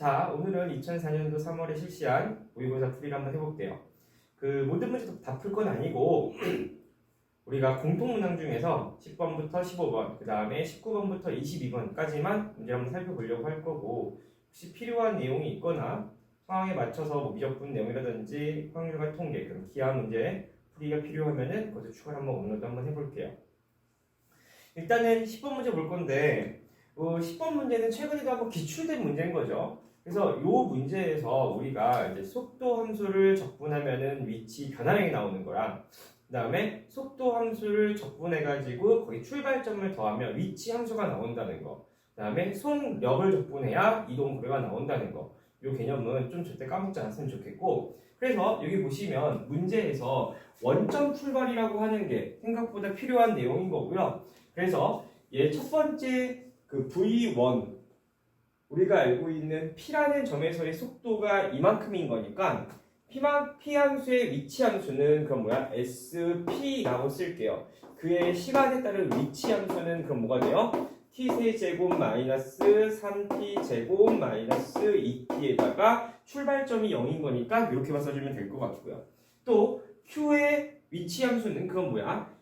자, 오늘은 2004년도 3월에 실시한 모의고사 풀이를 한번 해볼게요. 모든 문제 다 풀 건 아니고 우리가 공통문항 중에서 10번부터 15번, 그 다음에 19번부터 22번까지만 문제를 한번 살펴보려고 할 거고, 혹시 필요한 내용이 있거나 상황에 맞춰서 뭐 미적분 내용이라든지 확률과 통계, 그런 기하 문제 풀이가 필요하면은 그것도 추가로 한번 오늘도 한번 해볼게요. 일단은 10번 문제 볼 건데 10번 문제는 최근에도 한번 기출된 문제인 거죠. 그래서 이 문제에서 우리가 이제 속도 함수를 적분하면은 위치 변화량이 나오는 거랑, 그 다음에 속도 함수를 적분해가지고 거기 출발점을 더하면 위치 함수가 나온다는 거, 그 다음에 속력을 적분해야 이동 거리가 나온다는 거, 이 개념은 좀 절대 까먹지 않았으면 좋겠고, 그래서 여기 보시면 문제에서 원점 출발이라고 하는 게 생각보다 필요한 내용인 거고요. 그래서 얘 첫 번째 V1, 우리가 알고 있는 P라는 점에서의 속도가 이만큼인 거니까 P 함수의 위치 함수는 그럼 뭐야? SP라고 쓸게요. 그의 시간에 따른 위치 함수는 그럼 뭐가 돼요? T세제곱 마이너스 3T제곱 마이너스 2T에다가 출발점이 0인 거니까 이렇게만 써주면 될 것 같고요. 또 Q의 위치 함수는 그건 뭐야?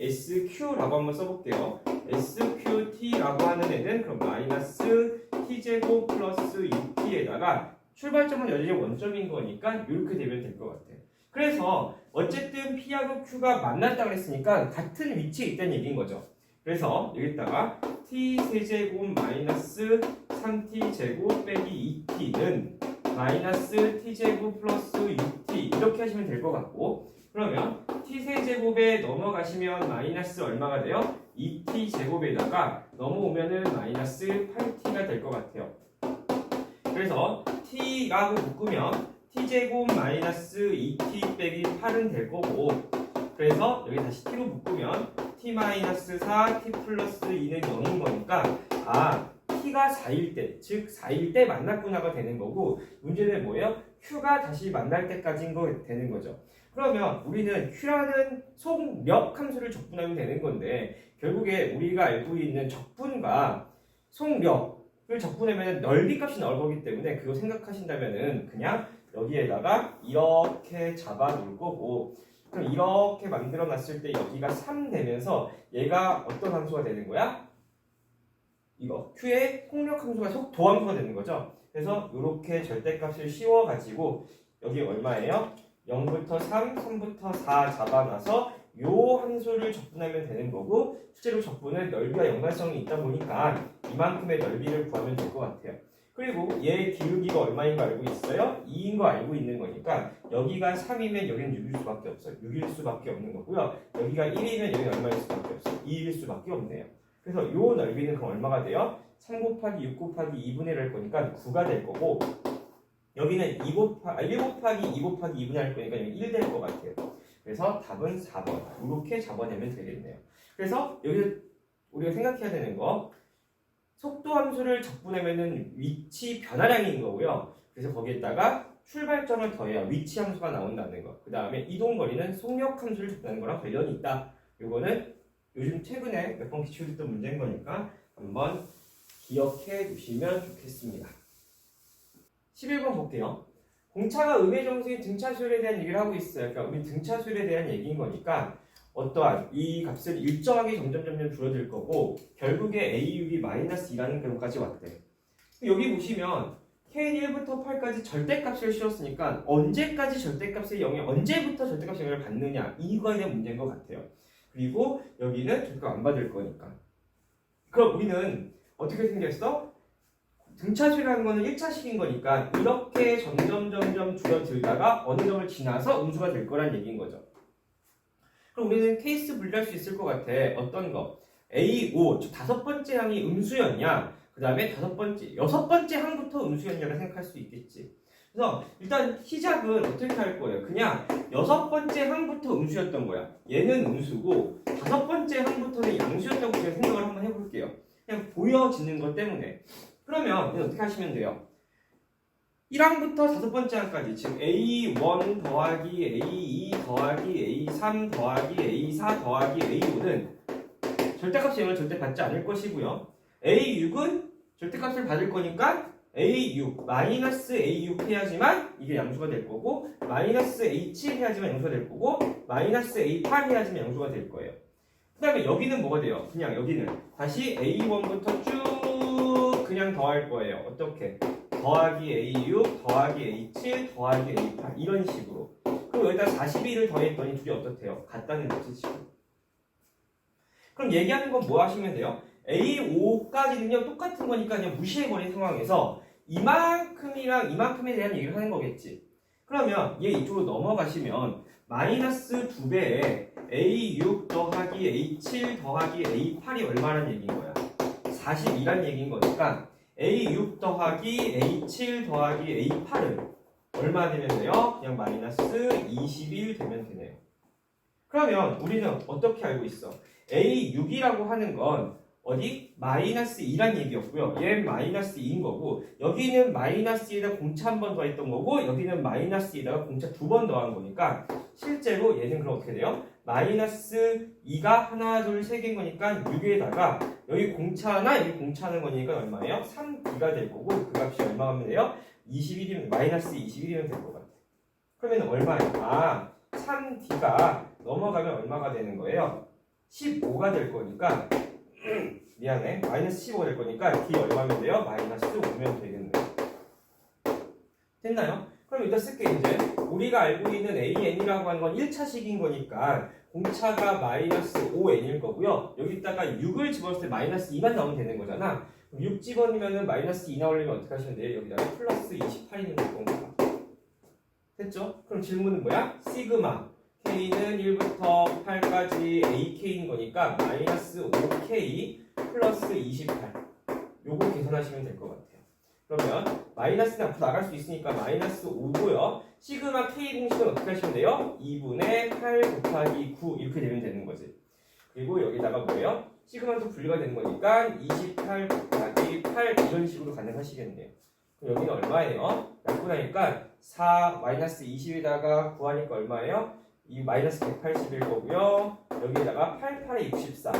SQ라고 한번 써볼게요. SQT라고 하는 애는 그럼 마이너스 T제곱 플러스 6T에다가 출발점은 여전히 원점인 거니까 이렇게 되면 될 것 같아요. 그래서 어쨌든 P하고 Q가 만났다고 했으니까 같은 위치에 있다는 얘기인 거죠. 그래서 여기다가 T세제곱 마이너스 3T제곱 빼기 2T는 마이너스 T제곱 플러스 6T 이렇게 하시면 될 것 같고, 그러면 T세제곱에 넘어가시면 마이너스 얼마가 돼요? 2T제곱에다가 넘어오면은 마이너스 8T가 될 것 같아요. 그래서 T라고 묶으면 T제곱 마이너스 2T 빼기 8은 될 거고, 그래서 여기 다시 T로 묶으면 T 마이너스 4, T 플러스 2는 0인 거니까 T가 4일 때, 즉 4일 때 만났구나가 되는 거고, 문제는 뭐예요? Q가 다시 만날 때까지인 거 되는 거죠. 그러면 우리는 Q라는 속력 함수를 적분하면 되는 건데, 결국에 우리가 알고 있는 적분과 속력을 적분하면 넓이 값이 나올 거기 때문에 그거 생각하신다면은 그냥 여기에다가 이렇게 잡아 놓을 거고, 그럼 이렇게 만들어 놨을 때 여기가 3 되면서 얘가 어떤 함수가 되는 거야? 이거 Q의 속력 함수가 속도 함수가 되는 거죠. 그래서 이렇게 절대값을 씌워가지고 여기 얼마예요? 0부터 3, 3부터 4 잡아놔서 요 함수를 적분하면 되는 거고, 실제로 적분은 넓이와 연관성이 있다 보니까 이만큼의 넓이를 구하면 될 것 같아요. 그리고 얘 기울기가 얼마인 거 알고 있어요? 2인 거 알고 있는 거니까 여기가 3이면 여기는 6일 수밖에 없어요. 6일 수밖에 없는 거고요. 여기가 1이면 여기는 얼마일 수밖에 없어요? 2일 수밖에 없네요. 그래서 요 넓이는 그럼 얼마가 돼요? 3 곱하기 6 곱하기 2분의 1할 거니까 9가 될 거고, 여기는 1 곱하기 2 곱하기 2분의 1할 거니까 여기 1 될 것 같아요. 그래서 답은 4번. 이렇게 잡아내면 되겠네요. 그래서 여기서 우리가 생각해야 되는 거, 속도 함수를 적분하면은 위치 변화량인 거고요. 그래서 거기에다가 출발점을 더해야 위치 함수가 나온다는 거. 그 다음에 이동거리는 속력 함수를 적분하는 거랑 관련이 있다. 요거는 요즘 최근에 몇 번 기출됐던 문제인 거니까 한번 기억해 두시면 좋겠습니다. 11번 볼게요. 공차가 음의 정수인 등차수열에 대한 얘기를 하고 있어요. 그러니까 우리 등차수열에 대한 얘기인 거니까 어떠한 이 값은 일정하게 점점 줄어들 거고, 결국에 A6이 마이너스 2라는 결론까지 왔대. 여기 보시면 K는 1부터 8까지 절대값을 씌웠으니까 언제까지 절대값의 0이 언제부터 절대값의 0을 받느냐, 이거에 대한 문제인 것 같아요. 그리고 여기는 절대값 안 받을 거니까. 그럼 우리는 어떻게 생겼어? 등차수라는 거는 1차식인 거니까 이렇게 점점 줄어들다가 어느 점을 지나서 음수가 될 거란 얘기인 거죠. 그럼 우리는 케이스 분리할 수 있을 것 같아. 어떤 거? A5, 즉 다섯 번째 항이 음수였냐? 그 다음에 여섯 번째 항부터 음수였냐를 생각할 수 있겠지. 그래서 일단 시작은 어떻게 할 거예요? 그냥 여섯 번째 항부터 음수였던 거야. 얘는 음수고 다섯 번째 항부터는 양수였다고 제가 생각을 한번 해볼게요. 그냥 보여지는 것 때문에. 그러면 어떻게 하시면 돼요? 1항부터 다섯 번째 항까지, 즉 A1 더하기 A2 더하기 A3 더하기 A4 더하기 A5는 절대값의 0을 절대 받지 않을 것이고요. A6은 절대값을 받을 거니까 A6, 마이너스 A6 해야지만 이게 양수가 될 거고 마이너스 A7 해야지만 양수가 될 거고 마이너스 A8 해야지만 양수가 될 거예요. 그 다음에 여기는 뭐가 돼요? 그냥 여기는 다시 A1부터 쭉 그냥 더할 거예요. 어떻게? 더하기 A6, 더하기 A7, 더하기 A8 이런 식으로. 그럼 여기다 41을 더했더니 둘이 어떻대요? 같다는 거지 지금. 그럼 얘기하는 건 뭐 하시면 돼요? A5까지는요 똑같은 거니까 그냥 무시해버린 상황에서 이만큼이랑 이만큼에 대한 얘기를 하는 거겠지. 그러면 얘 이쪽으로 넘어가시면 마이너스 2배에 A6 더하기 A7 더하기 A8이 얼마라는 얘기인 거야? 42란 얘기인 거니까 A6 더하기 A7 더하기 A8은 얼마 되면 돼요? 그냥 마이너스 21 되면 되네요. 그러면 우리는 어떻게 알고 있어? A6이라고 하는 건 어디? 마이너스 2란 얘기였고요. 얘는 마이너스 2인 거고 여기는 마이너스 2에다 공차 한 번 더했던 거고 여기는 마이너스 2에다가 공차 2번 더한 거니까 실제로 얘는 그럼 어떻게 돼요? 마이너스 2가 하나 둘 세 개인 거니까 6에다가 여기 공차 하나 여기 공차 하는 거니까 얼마예요? 3B가 될 거고 그 값이 얼마 하면 돼요? 21이면 마이너스 21이면 될 것 같아. 그러면 얼마예요? 아 3D가 넘어가면 얼마가 되는 거예요? 15가 될 거니까 미안해 마이너스 15가 될 거니까 D 얼마면 돼요? 마이너스 5면 되겠네. 됐나요? 그럼 일단 쓸게. 이제 우리가 알고 있는 AN이라고 하는 건 1차식인 거니까 공차가 마이너스 5N일 거고요. 여기다가 6을 집어넣을 때 마이너스 2만 나오면 되는 거잖아. 6 집어넣으면 마이너스 2 나오려면 어떻게 하시면 돼요? 여기다가 플러스 28이면 될 건가? 됐죠? 그럼 질문은 뭐야? 시그마 K는 1부터 8까지 AK인 거니까 마이너스 5K 플러스 28 요거 계산하시면 될 것 같아요. 그러면 마이너스는 앞으로 나갈 수 있으니까 마이너스 5고요. 시그마 K 공식은 어떻게 하시면 돼요? 2분의 8 곱하기 9 이렇게 되면 되는 거지. 그리고 여기다가 뭐예요? 시그마는 또 분리가 되는 거니까 28 곱하기 8 이런 식으로 가능하시겠네요. 그럼 여기는 얼마예요? 약분하니까 4 마이너스 20에다가 구하니까 얼마예요? 이 마이너스 180일 거고요. 여기에다가 8, 8에 64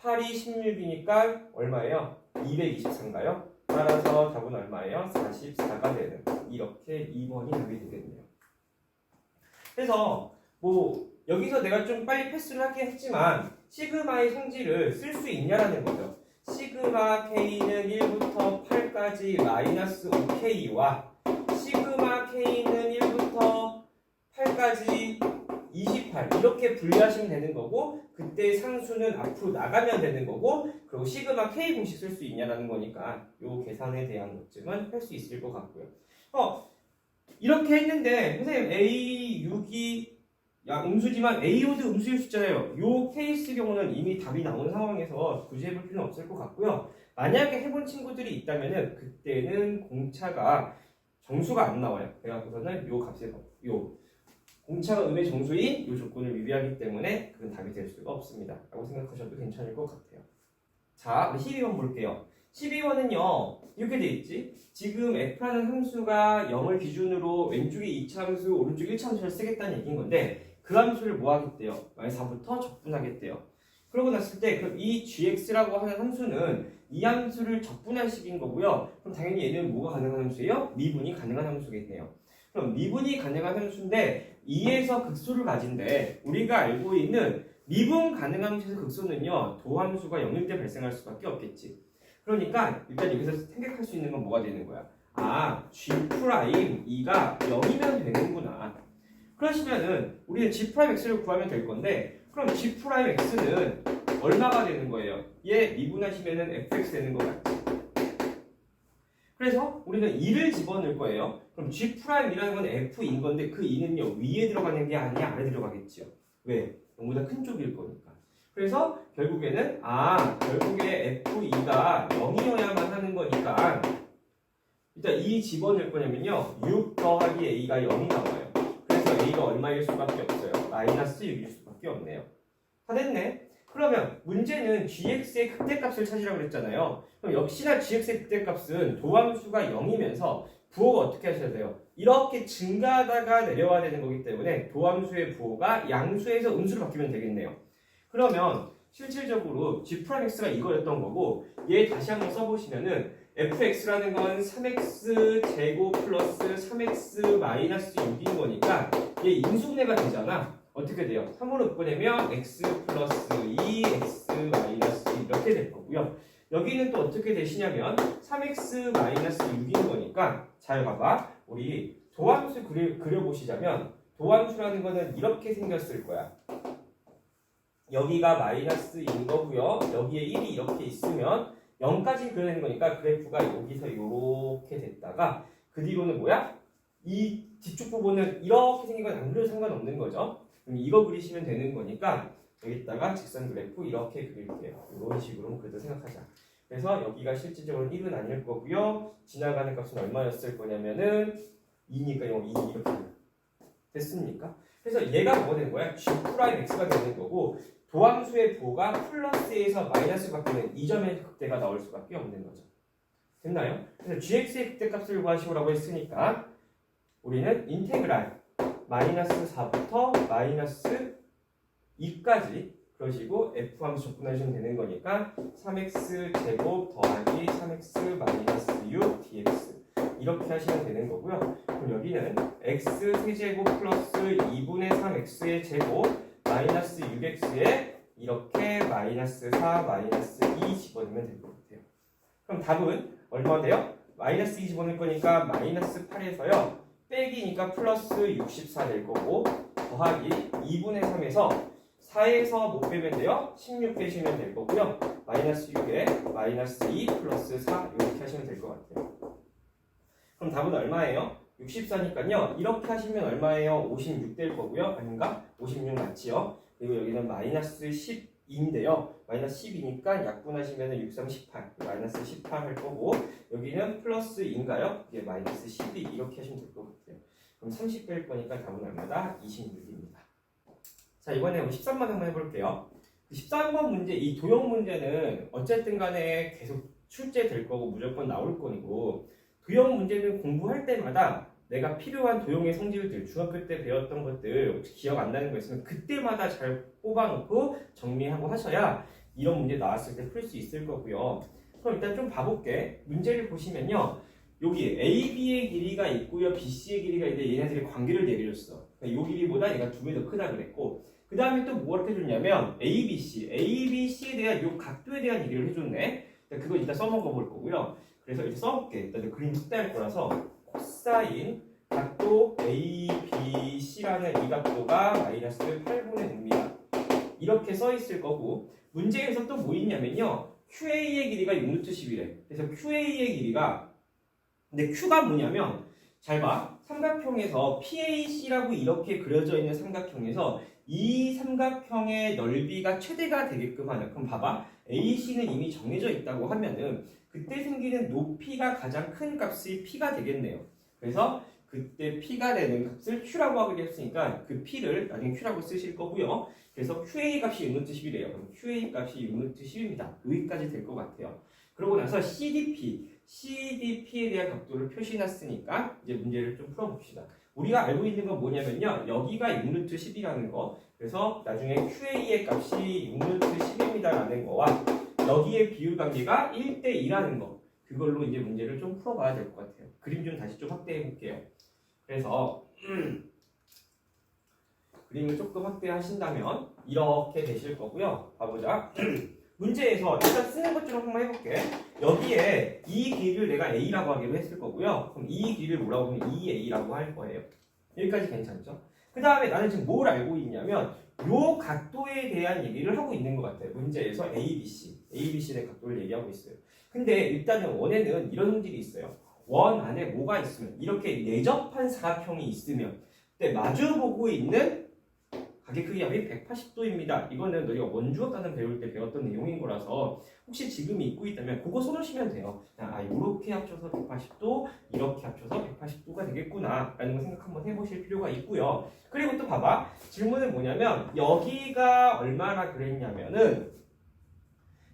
8이 16이니까 얼마예요? 224인가요? 따라서 답은 얼마예요? 44가 되는 이렇게 2번이 답이 되겠네요. 그래서 뭐 여기서 내가 좀 빨리 패스를 하긴 했지만 시그마의 성질을 쓸 수 있냐라는 거죠. 시그마 K는 1부터 8까지 마이너스 5K와 시그마 K는 1부터 8까지 28 이렇게 분리하시면 되는 거고 그때 상수는 앞으로 나가면 되는 거고 그리고 시그마 K 공식 쓸 수 있냐라는 거니까 요 계산에 대한 것쯤은 할 수 있을 것 같고요. 이렇게 했는데 선생님 A6이 음수지만 A5도 음수일 수 있잖아요. 요 케이스 경우는 이미 답이 나온 상황에서 굳이 해볼 필요는 없을 것 같고요. 만약에 해본 친구들이 있다면은 그때는 공차가 정수가 안 나와요. 그래갖고서는 요 값에 요 공차가 음의 정수인 이 조건을 위배하기 때문에 그건 답이 될 수가 없습니다. 라고 생각하셔도 괜찮을 것 같아요. 자, 12번 볼게요. 12번은요, 이렇게 돼 있지? 지금 F라는 함수가 0을 기준으로 왼쪽에 2차 함수, 오른쪽에 1차 함수를 쓰겠다는 얘기인 건데 그 함수를 뭐 하겠대요? 마이너스 4부터 적분하겠대요. 그러고 났을 때 그럼 이 gx라고 하는 함수는 이 함수를 적분할 식인 거고요. 그럼 당연히 얘는 뭐가 가능한 함수예요? 미분이 가능한 함수겠네요. 그럼 미분이 가능한 함수인데 2에서 극소를 가진데 우리가 알고 있는 미분 가능한 함수에서 극소는요 도함수가 0일 때 발생할 수밖에 없겠지. 그러니까 일단 여기서 생각할 수 있는 건 뭐가 되는 거야? 아 G'2가 0이면 되는구나. 그러시면은 우리는 G'X를 구하면 될 건데 그럼 G'X는 얼마가 되는 거예요? 얘 미분하시면은 fx 되는 거 같지? 그래서 우리는 2를 집어넣을 거예요. 그럼 G'이라는 건 F인 건데 그 2는요 위에 들어가는 게 아니야 아래 들어가겠죠. 왜? 0보다 큰 쪽일 거니까. 그래서 결국에는 결국에 F2가 0이어야만 하는 거니까 일단 2 집어넣을 거냐면요 6 더하기 A가 0이 나와요. 그래서 A가 얼마일 수밖에 없어요? 마이너스 6일 수밖에 없네요. 다 됐네. 그러면 문제는 gx의 극대값을 찾으라고 그랬잖아요. 그럼 역시나 gx의 극대값은 도함수가 0이면서 부호가 어떻게 하셔야 돼요? 이렇게 증가하다가 내려와야 되는 거기 때문에 도함수의 부호가 양수에서 음수로 바뀌면 되겠네요. 그러면 실질적으로 G'X가 이거였던 거고 얘 다시 한번 써보시면은 fx라는 건 3x 제곱 플러스 3x 마이너스 6인 거니까 얘 인수분해가 되잖아. 어떻게 돼요? 3으로 묶어내면 x 플러스 2, x 마이너스 2 이렇게 될 거고요. 여기는 또 어떻게 되시냐면 3x 마이너스 6인 거니까 잘 봐봐. 우리 도함수 그려보시자면 도함수라는 거는 이렇게 생겼을 거야. 여기가 마이너스인 거고요. 여기에 1이 이렇게 있으면 0까지 그려내는 거니까 그래프가 여기서 이렇게 됐다가 그 뒤로는 뭐야? 이 뒤쪽 부분은 이렇게 생긴 건 안 그려도 상관없는 거죠. 그럼 이거 그리시면 되는 거니까 여기다가 직선 그래프 이렇게 그릴게요. 이런 식으로 그래도 생각하자. 그래서 여기가 실질적으로 1은 아닐 거고요. 지나가는 값은 얼마였을 거냐면은 2니까 이거 2 이렇게 됐습니까? 그래서 얘가 뭐가 되는 거야? G'X가 되는 거고 도함수의 부호가 플러스에서 마이너스 바뀌는 이 점의 극대가 나올 수밖에 없는 거죠. 됐나요? 그래서 gx의 극대값을 구하시오라고 했으니까 우리는 인테그랄 마이너스 4부터 마이너스 2까지 그러시고 f함수 접근하시면 되는 거니까 3x 제곱 더하기 3x 마이너스 6 dx 이렇게 하시면 되는 거고요. 그럼 여기는 x 세제곱 플러스 2분의 3x의 제곱 마이너스 6x에 이렇게 마이너스 4 마이너스 2 집어넣으면 될 것 같아요. 그럼 답은 얼마 돼요? 마이너스 2 집어넣을 거니까 마이너스 8에서요 빼기니까 플러스 64 될 거고 더하기 2분의 3에서 4에서 못 빼면 돼요. 16 빼시면 될 거고요. 마이너스 6에 마이너스 2 플러스 4 이렇게 하시면 될 것 같아요. 그럼 답은 얼마예요? 64니까요. 이렇게 하시면 얼마예요? 56 될 거고요. 아닌가? 56 맞지요? 그리고 여기는 마이너스 10인데요. 마이너스 10이니까 약분하시면 6, 3, 18. 마이너스 18 할 거고 여기는 플러스인가요? 이게 마이너스 12 이렇게 하시면 될 것 같아요. 그럼 30 뺄 거니까 답은 얼마다? 26입니다. 자, 이번에 13번 한번 해볼게요. 13번 문제, 이 도형 문제는 어쨌든 간에 계속 출제될 거고 무조건 나올 거고 도형 문제는 공부할 때마다 내가 필요한 도형의 성질들, 중학교 때 배웠던 것들 혹시 기억 안 나는 거 있으면 그때마다 잘 뽑아놓고 정리하고 하셔야 이런 문제 나왔을 때 풀 수 있을 거고요. 그럼 일단 좀 봐볼게. 문제를 보시면요. 여기 AB의 길이가 있고요. BC의 길이가 있는데 얘네들이 관계를 내려줬어. 그러니까 이 길이보다 얘가 2배 더 크다 그랬고 그 다음에 또 뭐가 해줬냐면 ABC에 대한 이 각도에 대한 얘기를 해줬네. 그거 이따 써먹어 볼 거고요. 그래서 이제 써볼게. 일단 그림 확대할 거라서 코사인 각도 ABC라는 이 각도가 마이너스 8분의 5입니다. 이렇게 써 있을 거고 문제에서 또 뭐 있냐면요. QA의 길이가 6루트 10이래. 그래서 QA의 길이가 근데 Q가 뭐냐면 잘 봐. 삼각형에서 PAC라고 이렇게 그려져 있는 삼각형에서 이 삼각형의 넓이가 최대가 되게끔 하는 그럼 봐봐. AC는 이미 정해져 있다고 하면은 그때 생기는 높이가 가장 큰 값이 P가 되겠네요. 그래서 그때 P가 되는 값을 Q라고 하게 됐으니까 그 P를 나중에 Q라고 쓰실 거고요. 그래서 QA 값이 6루트 10이래요. 그럼 QA 값이 6루트 10입니다. 여기까지 될 것 같아요. 그러고 나서 CDP에 대한 각도를 표시해놨으니까 이제 문제를 좀 풀어봅시다. 우리가 알고 있는 건 뭐냐면요. 여기가 6루트 10이라는 거. 그래서 나중에 QA의 값이 6루트 10입니다라는 거와 여기의 비율 관계가 1대2라는 거. 그걸로 이제 문제를 좀 풀어봐야 될 것 같아요. 그림 좀 다시 좀 확대해 볼게요. 그래서 그림을 조금 확대하신다면 이렇게 되실 거고요. 봐보자. 문제에서 일단 쓰는 것 좀 한번 해볼게. 여기에 이 길이를 내가 A라고 하기로 했을 거고요. 그럼 이 길이를 뭐라고 하면 2A라고 할 거예요. 여기까지 괜찮죠? 그 다음에 나는 지금 뭘 알고 있냐면 요 각도에 대한 얘기를 하고 있는 것 같아요. 문제에서 ABC의 각도를 얘기하고 있어요. 근데 일단은 원에는 이런 성질이 있어요. 원 안에 뭐가 있으면 이렇게 내접한 사각형이 있으면 근데 마주보고 있는 가계 크기 합이 180도입니다. 이거는 너희가 원주어 단원 배울 때 배웠던 내용인 거라서 혹시 지금 잊고 있다면 그거 써놓으시면 돼요. 이렇게 합쳐서 180도, 이렇게 합쳐서 180도가 되겠구나 라는 거 생각 한번 해보실 필요가 있고요. 그리고 또 봐봐. 질문은 뭐냐면 여기가 얼마나 그랬냐면은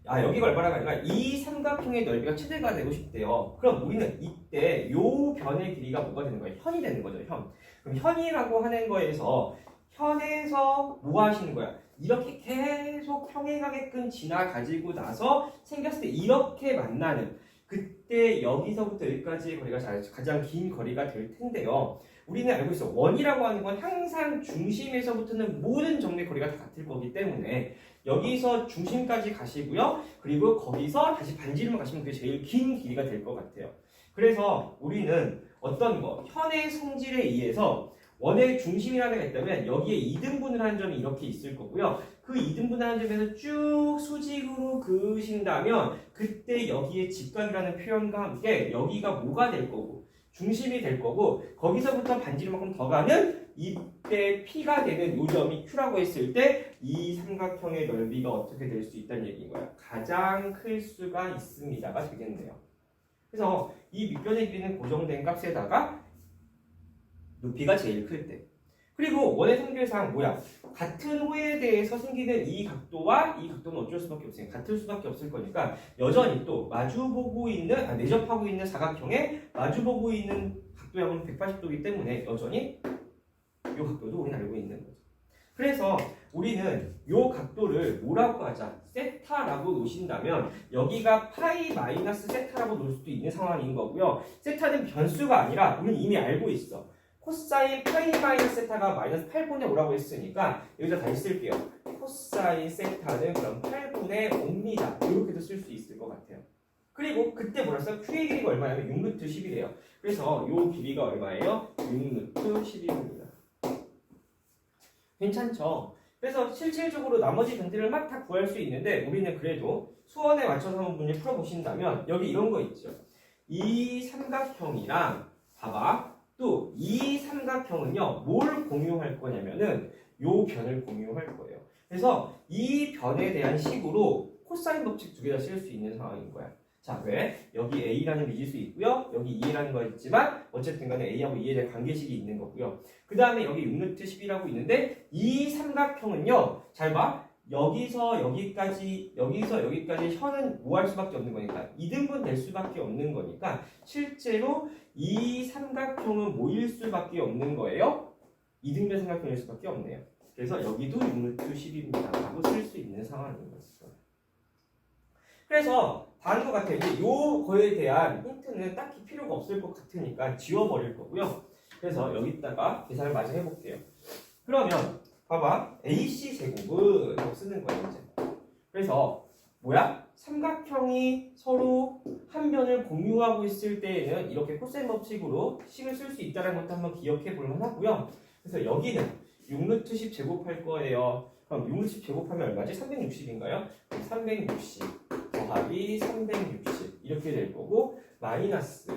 여기가 얼마나가 아니라 이 삼각형의 넓이가 최대가 되고 싶대요. 그럼 우리는 이때 요 변의 길이가 뭐가 되는 거예요? 현이 되는 거죠. 현. 그럼 현이라고 하는 거에서 현에서 뭐 하시는 거야? 이렇게 계속 평행하게끔 지나가지고 나서 생겼을 때 이렇게 만나는 그때 여기서부터 여기까지의 거리가 가장 긴 거리가 될 텐데요. 우리는 알고 있어. 원이라고 하는 건 항상 중심에서부터는 모든 점의 거리가 다 같을 거기 때문에 여기서 중심까지 가시고요. 그리고 거기서 다시 반지름을 가시면 그게 제일 긴 길이가 될 것 같아요. 그래서 우리는 어떤 거, 현의 성질에 의해서 원의 중심이라는 게 있다면 여기에 이등분을 하는 점이 이렇게 있을 거고요. 그 이등분하는 점에서 쭉 수직으로 그으신다면 그때 여기에 직각이라는 표현과 함께 여기가 뭐가 될 거고 중심이 될 거고 거기서부터 반지름만큼 더 가는 이때 P가 되는 요점이 Q라고 했을 때 이 삼각형의 넓이가 어떻게 될 수 있다는 얘기인 거예요. 가장 클 수가 있습니다가 되겠네요. 그래서 이 밑변의 길이는 고정된 값에다가 높이가 제일 클 때. 그리고 원의 성질상 뭐야? 같은 호에 대해서 생기는 이 각도와 이 각도는 어쩔 수밖에 없어요. 같을 수밖에 없을 거니까 여전히 또 마주보고 있는 내접하고 있는 사각형에 마주보고 있는 각도의 합은 180도이기 때문에 여전히 이 각도도 우리는 알고 있는 거죠. 그래서 우리는 이 각도를 뭐라고 하자? 세타라고 놓으신다면 여기가 파이 마이너스 세타라고 놓을 수도 있는 상황인 거고요. 세타는 변수가 아니라 우리는 이미 알고 있어. 코사인 파이 마이너스 세타가 마이너스 8분의 5라고 했으니까 여기다 다시 쓸게요. 코사인 세타는 그럼 8분의 5입니다. 이렇게도 쓸 수 있을 것 같아요. 그리고 그때 뭐라 써? Q의 길이가 얼마냐면 6루트 10이래요. 그래서 이 길이가 얼마예요? 6루트 10입니다. 괜찮죠? 그래서 실질적으로 나머지 변들을 막 다 구할 수 있는데 우리는 그래도 수원에 맞춰서 한번 문제 풀어보신다면 여기 이런 거 있죠. 이 삼각형이랑 봐봐. 또 이 삼각형은요 뭘 공유할 거냐면은 요 변을 공유할 거예요. 그래서 이 변에 대한 식으로 코사인 법칙 두 개 다 쓸 수 있는 상황인 거야. 자, 왜? 여기 A라는 미지수 있고요. 여기 2라는 거 있지만 어쨌든 간에 A하고 2에 대한 관계식이 있는 거고요. 그 다음에 여기 6루트 10이라고 있는데 이 삼각형은요. 잘 봐. 여기서 여기까지 현은 뭐 할 수밖에 없는 거니까 이등분 될 수밖에 없는 거니까 실제로 이 삼각형은 뭐일 수밖에 없는 거예요? 이등변 삼각형일 수밖에 없네요. 그래서 여기도 6루트 10입니다 라고 쓸 수 있는 상황인 거죠. 그래서 다른 것 같아요. 이제 요거에 대한 힌트는 딱히 필요가 없을 것 같으니까 지워버릴 거고요. 그래서 여기다가 계산을 마저 해볼게요. 그러면 봐봐. AC 제곱은 이거 쓰는 거예요, 이제. 그래서 뭐야? 삼각형이 서로 한 변을 공유하고 있을 때에는 이렇게 코사인 법칙으로 식을 쓸 수 있다는 것도 한번 기억해 볼 만하고요. 그래서 여기는 6루트 10 제곱할 거예요. 그럼 6루트 10 제곱하면 얼마지? 360인가요? 360 더하기 360 이렇게 될 거고 마이너스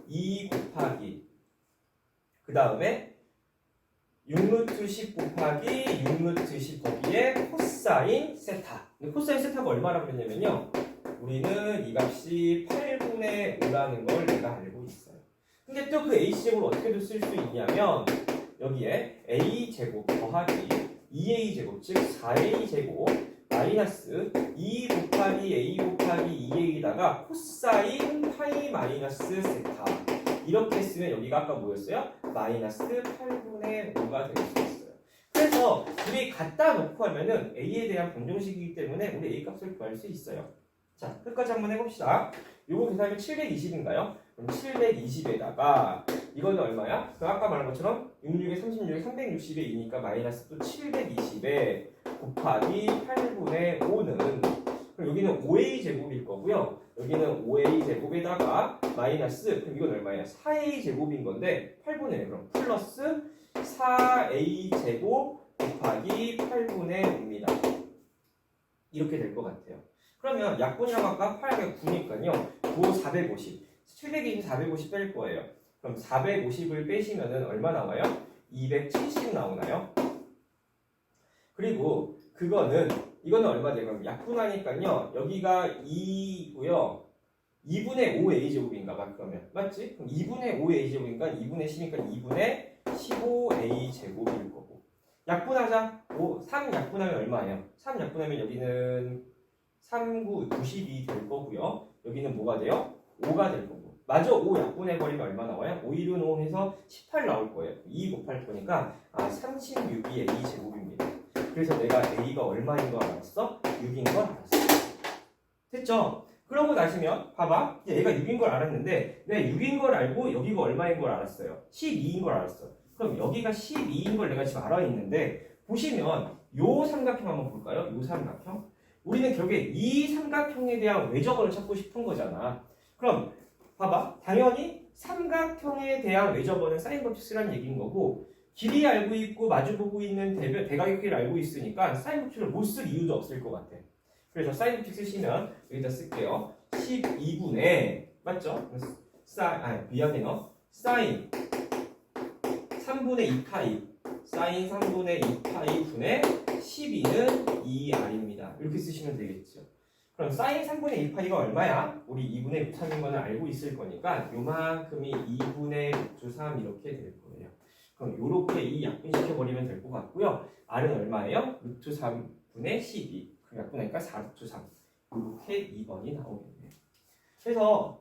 2 곱하기 그 다음에 6루트 10 곱하기 6루트 10 거기에 코사인 세타. 근데 코사인 세타가 얼마라고 그랬냐면요. 우리는 이 값이 8분의 5라는 걸 내가 알고 있어요. 근데 또 그 A제곱을 어떻게 쓸 수 있냐면 여기에 A제곱 더하기 2A제곱 즉 4A제곱 마이너스 2 곱하기 A 곱하기 2A다가 코사인 파이 마이너스 세타 이렇게 쓰면 여기가 아까 뭐였어요? 마이너스 8분의 5가 될 수 있어요. 그래서 우리 갖다 놓고 하면은 A에 대한 방정식이기 때문에 우리 A 값을 구할 수 있어요. 자, 끝까지 한번 해봅시다. 요거 계산하면 720인가요? 그럼 720에다가 이거는 얼마야? 그 아까 말한 것처럼 66에 36에 360에 2니까 마이너스 또 720에 곱하기 8분의 5는 그럼 여기는 5A 제곱일 거고요. 여기는 5A 제곱에다가 마이너스 그럼 이건 얼마예요? 4A 제곱인 건데 8분의 1 그럼 플러스 4A 제곱 곱하기 8분의 5입니다. 이렇게 될 것 같아요. 그러면 약분이라고 아까 8에 9니까요. 9, 450. 720, 450 뺄 거예요. 그럼 450을 빼시면은 얼마 나와요? 270 나오나요? 그리고 이거는 얼마 돼요? 그럼 약분하니까요. 여기가 2고요. 2분의 5 A제곱인가 봐, 그러면. 맞지? 그럼 2분의 5 A제곱인가? 2분의 10이니까 2분의 15 A제곱일 거고. 약분하자. 3 약분하면 얼마예요? 3 약분하면 여기는 3, 9, 92 될 거고요. 여기는 뭐가 돼요? 5가 될 거고. 마저 5 약분해버리면 얼마 나와요? 5, 1은 5 해서 18 나올 거예요. 2 곱할 거니까 36이 A제곱입니다. 그래서 내가 A가 얼마인 거 알았어? 6인 거 알았어. 됐죠? 그러고 나시면 봐봐. 얘가 6인 걸 알았는데 내가 6인 걸 알고 여기가 얼마인 걸 알았어요. 12인 걸 알았어. 그럼 여기가 12인 걸 내가 지금 알아 있는데 보시면 요 삼각형 한번 볼까요? 요 삼각형. 우리는 결국에 이 삼각형에 대한 외접원을 찾고 싶은 거잖아. 그럼 봐봐. 당연히 삼각형에 대한 외접원은 사인 법칙 쓰라는 얘기인 거고 길이 알고 있고 마주보고 있는 대각의 크기를 알고 있으니까 사인 법칙을 못 쓸 이유도 없을 것 같아. 그래서 사인 법칙 쓰시면 여기다 쓸게요. 12분의 맞죠? 미안해요. 사인 3분의 2파이 사인 3분의 2파이 분의 12는 2r입니다. 이렇게 쓰시면 되겠죠. 그럼 사인 3분의 2파이가 얼마야? 우리 2분의 3인 거는 알고 있을 거니까 요만큼이 2분의 루트 3 이렇게 될 거예요. 그럼 요렇게 이 약분시켜버리면 될 것 같고요. r은 얼마예요? 루트 3분의 12. 그 약분하니까 4루트 3. 이렇게 2번이 나오겠네요. 그래서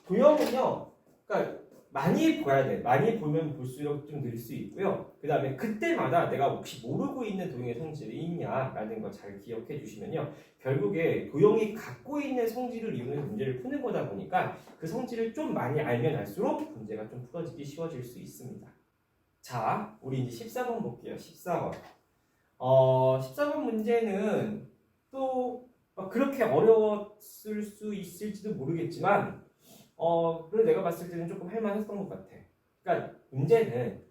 도형은요. 그러니까 많이 봐야 돼. 많이 보면 볼수록 좀 늘 수 있고요. 그 다음에 그때마다 내가 혹시 모르고 있는 도형의 성질이 있냐라는 거 잘 기억해 주시면요. 결국에 도형이 갖고 있는 성질을 이용해서 문제를 푸는 거다 보니까 그 성질을 좀 많이 알면 알수록 문제가 좀 풀어지기 쉬워질 수 있습니다. 자, 우리 이제 14번 볼게요. 14번. 14번 문제는 또 그렇게 어려웠을 수 있을지도 모르겠지만 그래도 내가 봤을 때는 조금 할만했던 것 같아. 그러니까 문제는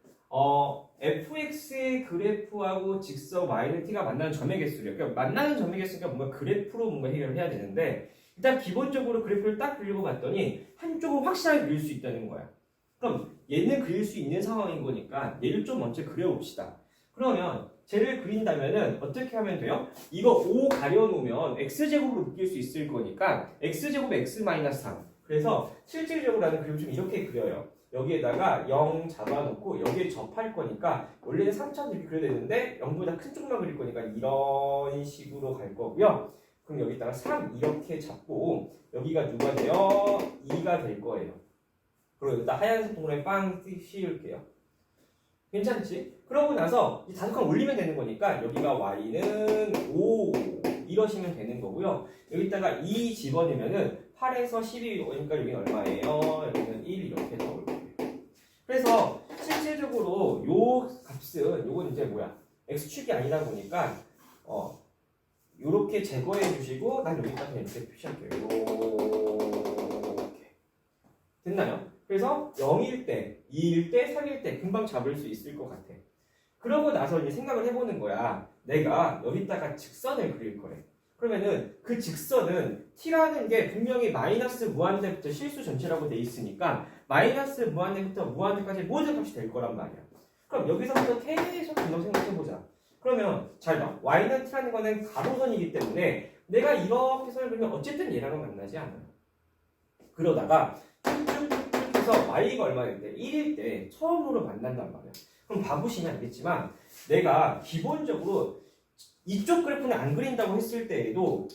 fx의 그래프하고 직선 y는 t가 만나는 점의 개수래요. 그러니까 만나는 점의 개수니까 뭔가 그래프로 뭔가 해결을 해야 되는데 일단 기본적으로 그래프를 딱 그리고 봤더니 한쪽은 확실하게 그릴 수 있다는 거야. 그럼 얘는 그릴 수 있는 상황인 거니까 얘를 좀 먼저 그려봅시다. 그러면 쟤를 그린다면은 어떻게 하면 돼요? 이거 5 가려놓으면 x제곱으로 느낄 수 있을 거니까 x제곱 x-3 그래서 실질적으로 하는 그림을 좀 이렇게 그려요. 여기에다가 0 잡아놓고 여기에 접할 거니까 원래는 3차원 이렇게 그려야 되는데 0보다 큰 쪽만 그릴 거니까 이런 식으로 갈 거고요. 그럼 여기다가 3 이렇게 잡고 여기가 누가 돼요? 2가 될 거예요. 그리고 여기다 하얀색 동그라미 빵 씌울게요. 괜찮지? 그러고 나서 이 다섯칸 올리면 되는 거니까 여기가 y는 5 이러시면 되는 거고요. 여기다가 2 집어넣으면은 8에서 12 오니까 여기는 얼마예요? 여기는 1 이렇게 나올 거예요. 그래서 실질적으로 요 값은 요건 이제 뭐야? x축이 아니다 보니까 요렇게 제거해 주시고 난 여기까지 이렇게 표시할게요. 이렇게 됐나요? 그래서 0일 때, 2일 때, 3일 때 금방 잡을 수 있을 것 같아. 그러고 나서 이제 생각을 해보는 거야. 내가 여기다가 직선을 그릴 거래. 그러면은 그 직선은 t라는 게 분명히 마이너스 무한대부터 실수 전체라고 돼 있으니까 마이너스 무한대부터 무한대까지 모든 값이 될 거란 말이야. 그럼 여기서부터 계속 분명 생각해보자. 그러면 잘 봐. y는 t라는 거는 가로선이기 때문에 내가 이렇게 선을 그리면 어쨌든 얘랑은 만나지 않아요. 그러다가 그래서 y가 얼마일 때? 1일 때 처음으로 만난단 말이야. 그럼 봐보시면 알겠지만 내가 기본적으로 이쪽 그래프는 안 그린다고 했을 때에도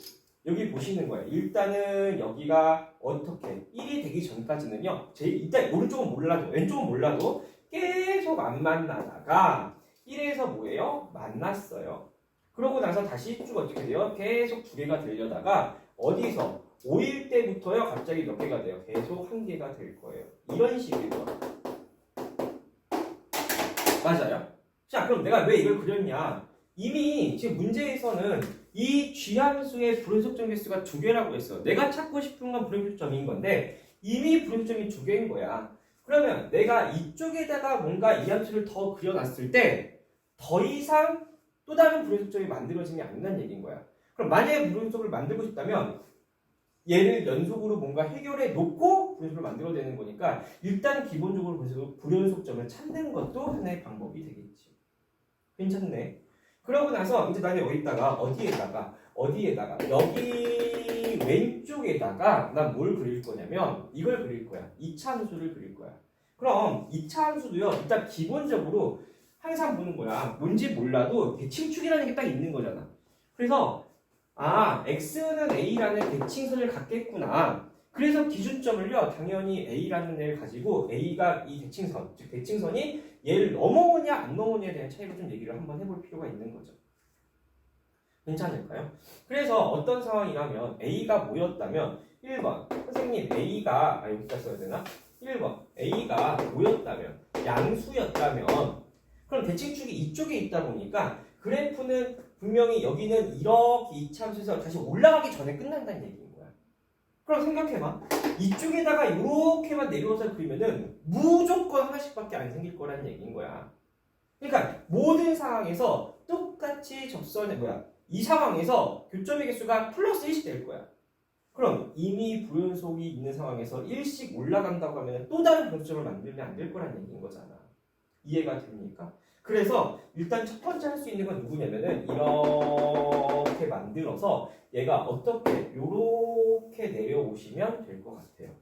여기 보시는 거예요. 일단은 여기가 어떻게 1이 되기 전까지는요. 일단 오른쪽은 몰라도 왼쪽은 몰라도 계속 안 만나다가 1에서 뭐예요? 만났어요. 그러고 나서 다시 쭉 어떻게 돼요? 계속 두 개가 되려다가 어디서 5일 때부터요 갑자기 몇 개가 돼요? 계속 한 개가 될 거예요. 이런 식이죠. 맞아요? 자 그럼 내가 왜 이걸 그렸냐? 이미 지금 문제에서는 이 G함수의 불연속점 개수가 2개라고 했어. 내가 찾고 싶은 건 불연속점인 건데 이미 불연속점이 2개인 거야. 그러면 내가 이쪽에다가 뭔가 이 함수를 더 그려놨을 때 더 이상 또 다른 불연속점이 만들어지면 안 된다는 얘기인 거야. 그럼 만약에 불연속을 만들고 싶다면 얘를 연속으로 뭔가 해결해 놓고 불연속을 만들어야 되는 거니까 일단 기본적으로 불연속점을 찾는 것도 하나의 방법이 되겠지. 괜찮네. 그러고 나서 이제 나는 어디에다가 여기 왼쪽에다가 난 뭘 그릴 거냐면 이걸 그릴 거야. 2차 함수를 그릴 거야. 그럼 2차 함수도요. 일단 기본적으로 항상 보는 거야. 뭔지 몰라도 대칭축이라는 게 딱 있는 거잖아. 그래서 x는 a라는 대칭선을 갖겠구나. 그래서 기준점을요. 당연히 a라는 애를 가지고 a가 이 대칭선, 즉 대칭선이 얘를 넘어오냐 안 넘어오냐에 대한 차이를 좀 얘기를 한번 해볼 필요가 있는 거죠. 괜찮을까요? 그래서 어떤 상황이라면 a가 뭐였다면 1번 선생님 A가 여기다 써야 되나? 1번 A가 뭐였다면 양수였다면 그럼 대칭축이 이쪽에 있다 보니까 그래프는 분명히 여기는 이렇게 이차함수에서 다시 올라가기 전에 끝난다는 얘기인 거야. 그럼 생각해봐. 이쪽에다가 이렇게만 내려와서 그리면은 무조건 하나씩밖에 안 생길 거라는 얘기인 거야. 그러니까 모든 상황에서 똑같이 이 상황에서 교점의 개수가 플러스 1씩 될 거야. 그럼 이미 불연속이 있는 상황에서 1씩 올라간다고 하면 또 다른 변수점을 만들면 안 될 거라는 얘기인 거잖아. 이해가 됩니까? 그래서 일단 첫 번째 할 수 있는 건 누구냐면은 이렇게 만들어서 얘가 어떻게 요렇게 내려오시면 될 것 같아요.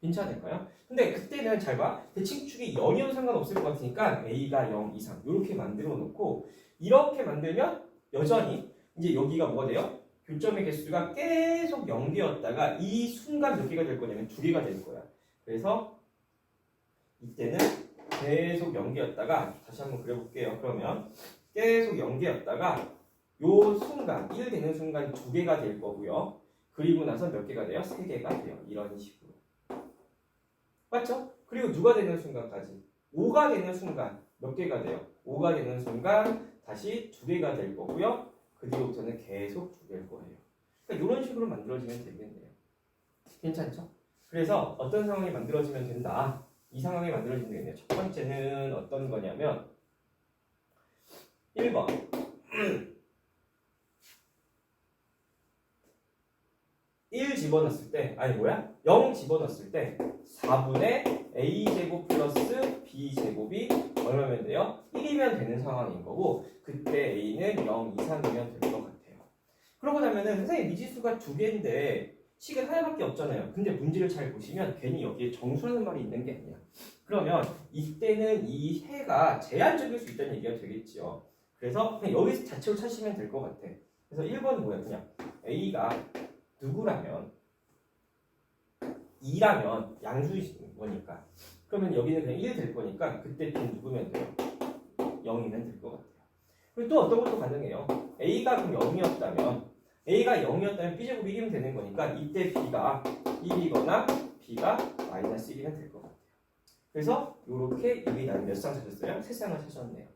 괜찮을까요? 근데 그때는 잘 봐. 대칭축이 0이어도 상관없을 것 같으니까 A가 0 이상 이렇게 만들어 놓고 이렇게 만들면 여전히 이제 여기가 뭐가 돼요? 교점의 개수가 계속 0개였다가 이 순간 몇 개가 될 거냐면 2개가 될 거야. 그래서 이때는 계속 0개였다가 다시 한번 그려볼게요. 그러면 계속 0개였다가 요 순간 1 되는 순간 2개가 될 거고요. 그리고 나서 몇 개가 돼요? 3개가 돼요. 이런 식으로. 맞죠? 그리고 누가 되는 순간까지 5가 되는 순간 몇 개가 돼요? 5가 되는 순간 다시 2개가 될 거고요. 그 뒤부터는 계속 2개일 거예요. 그러니까 이런 식으로 만들어지면 되겠네요. 괜찮죠? 그래서 어떤 상황이 만들어지면 된다. 이 상황이 만들어지면 되겠네요. 첫 번째는 어떤 거냐면 1번 1 집어넣었을 때 0 집어넣었을 때 4분의 a제곱 플러스 b제곱이 얼마면 돼요? 1이면 되는 상황인 거고 그때 a는 0 이상이면 될 것 같아요. 그러고 나면은 선생님 미지수가 2개인데 식은 하나밖에 없잖아요. 근데 문제를 잘 보시면 괜히 여기에 정수라는 말이 있는 게 아니야. 그러면 이때는 이 해가 제한적일 수 있다는 얘기가 되겠죠. 그래서 그냥 여기서 자체로 찾으시면 될 것 같아. 그래서 1번은 뭐야? 그냥 a가 누구라면 2라면 양수인 거니까 그러면 여기는 그냥 1 될 거니까 그때 b는 누구면 돼요? 0이면 될 것 같아요. 그리고 또 어떤 것도 가능해요. a가 그럼 0이었다면 a가 0이었다면 b제곱이 1이면 되는 거니까 이때 b가 1이거나 b가 마이너스 1이면 될 것 같아요. 그래서 이렇게 여기 나는 몇 쌍 찾았어요? 3쌍을 찾았네요.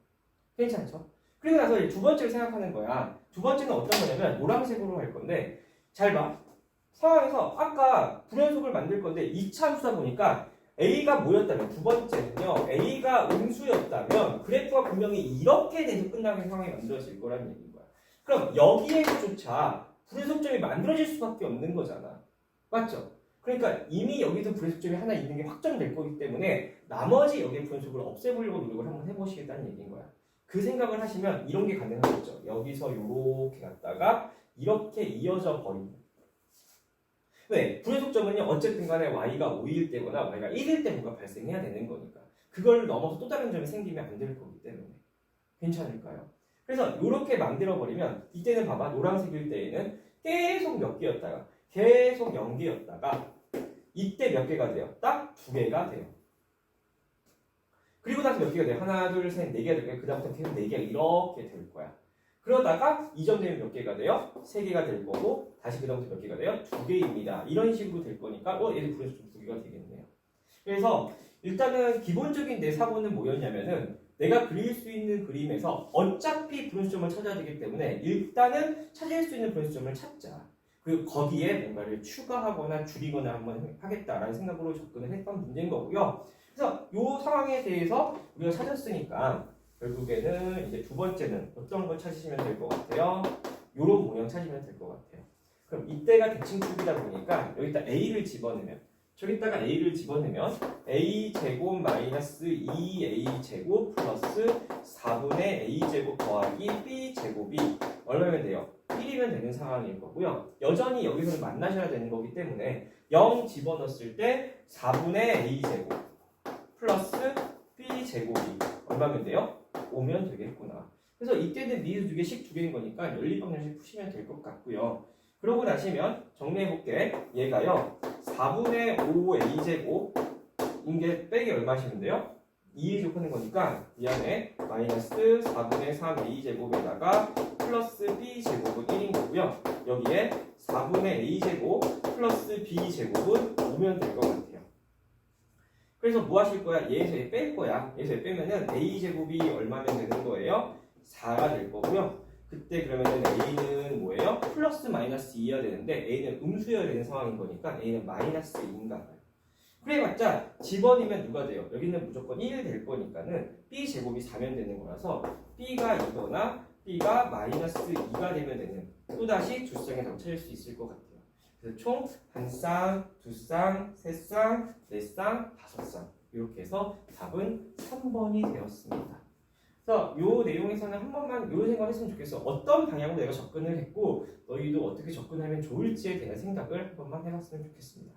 괜찮죠? 그리고 나서 이제 두 번째를 생각하는 거야. 두 번째는 어떤 거냐면 노란색으로 할 건데 잘 봐. 상황에서 아까 불연속을 만들 건데 2차 함수다 보니까 A가 뭐였다면 두 번째는요. A가 음수였다면 그래프가 분명히 이렇게 돼서 끝나는 상황이 만들어질 거라는 얘기인 거야. 그럼 여기에서조차 불연속점이 만들어질 수밖에 없는 거잖아. 맞죠? 그러니까 이미 여기도 불연속점이 하나 있는 게 확정될 거기 때문에 나머지 여기의 불연속을 없애보려고 노력을 한번 해보시겠다는 얘기인 거야. 그 생각을 하시면 이런 게 가능하겠죠. 여기서 이렇게 갔다가 이렇게 이어져 버리는. 왜? 불연속점은요 어쨌든 간에 y가 5일 때거나 y가 1일 때 뭔가 발생해야 되는 거니까 그걸 넘어서 또 다른 점이 생기면 안 될 거기 때문에 괜찮을까요? 그래서 이렇게 만들어 버리면 이때는 봐봐 노란색일 때에는 계속 몇 개였다가 계속 0개였다가 이때 몇 개가 돼요? 딱 2개가 돼요. 그리고 나서 몇 개가 돼요? 하나 둘 셋 4개가 될 거야. 그 다음부터 계속 4개가 이렇게 될 거야. 그러다가 이점 되면 몇 개가 돼요? 3개가 될 거고 다시 그 다음부터 몇 개가 돼요? 2개입니다. 이런 식으로 될 거니까 얘도 불연속 2개가 되겠네요. 그래서 일단은 기본적인 내 사고는 뭐였냐면은 내가 그릴 수 있는 그림에서 어차피 불연속점을 찾아야 되기 때문에 일단은 찾을 수 있는 불연속점을 찾자. 그리고 거기에 뭔가를 추가하거나 줄이거나 한번 하겠다라는 생각으로 접근을 했던 문제인 거고요. 그래서 이 상황에 대해서 우리가 찾았으니까 결국에는 이제 두 번째는 어떤 걸 찾으시면 될 것 같아요? 요런 모양 찾으면 될 것 같아요. 그럼 이때가 대칭축이다 보니까 여기다 a를 집어넣으면 저기다가 a를 집어넣으면 a제곱 마이너스 2a제곱 플러스 4분의 a제곱 더하기 b제곱이 얼마면 돼요? 1이면 되는 상황일 거고요. 여전히 여기서는 만나셔야 되는 거기 때문에 0 집어넣었을 때 4분의 a제곱 플러스 b제곱이 얼마면 돼요? 5면 되겠구나. 그래서 이때는 미수 2개씩 2개인 거니까 연립방정식 푸시면 될 것 같고요. 그러고 나시면 정리해볼게. 얘가요 4분의 5a제곱 인게 빼기 얼마시면 돼요? 2a제곱 하는 거니까 이 안에 마이너스 4분의 3a제곱에다가 플러스 b제곱은 1인 거고요. 여기에 4분의 a제곱 플러스 b제곱은 오면 될 것 같아요. 그래서 뭐 하실 거야? 얘에서 얘 뺄 거야. 얘에서 얘 빼면은 a제곱이 얼마면 되는 거예요? 4가 될 거고요. 그때 그러면은 a는 뭐예요? 플러스 마이너스 2여야 되는데 a는 음수여야 되는 상황인 거니까 a는 마이너스 2인가 봐요. 그래봤자 집어넣으면 누가 돼요? 여기는 무조건 1 될 거니까는 b제곱이 4면 되는 거라서 b가 2거나 b가 마이너스 2가 되면 되는 또다시 두 쌍의 답을 찾을 수 있을 것 같아요. 그래서 총 한 쌍, 두 쌍, 세 쌍, 네 쌍, 다섯 쌍 이렇게 해서 답은 3번이 되었습니다. 그래서 이 내용에서는 한 번만 이런 생각을 했으면 좋겠어. 어떤 방향으로 내가 접근을 했고 너희도 어떻게 접근하면 좋을지에 대한 생각을 한 번만 해봤으면 좋겠습니다.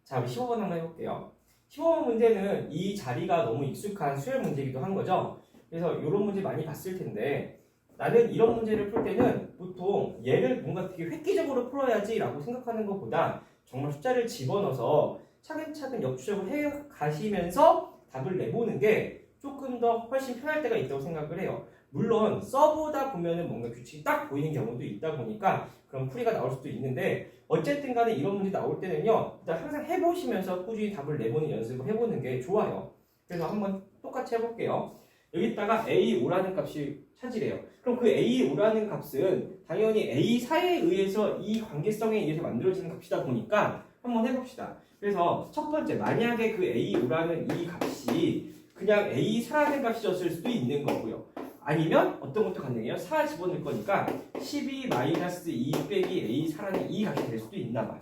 자, 우리 15번 한번 해볼게요. 15번 문제는 이 자리가 너무 익숙한 수열 문제이기도 한 거죠. 그래서 이런 문제 많이 봤을 텐데 나는 이런 문제를 풀 때는 보통 얘를 뭔가 되게 획기적으로 풀어야지 라고 생각하는 것보다 정말 숫자를 집어넣어서 차근차근 역추적으로 해 가시면서 답을 내보는 게 조금 더 훨씬 편할 때가 있다고 생각을 해요. 물론 써보다 보면은 뭔가 규칙이 딱 보이는 경우도 있다 보니까 그런 풀이가 나올 수도 있는데 어쨌든 간에 이런 문제 나올 때는요 일단 항상 해보시면서 꾸준히 답을 내보는 연습을 해보는 게 좋아요. 그래서 한번 똑같이 해볼게요. 여기다가 A5라는 값이 차지래요. 그럼 그 A5라는 값은 당연히 A4에 의해서 이 관계성에 의해서 만들어지는 값이다 보니까 한번 해봅시다. 그래서 첫 번째 만약에 그 A5라는 이 값이 그냥 A4라는 값이었을 수도 있는 거고요. 아니면 어떤 것도 가능해요. 4 집어넣을 거니까 12-2 빼기 A4라는 이 값이 될 수도 있나 봐요.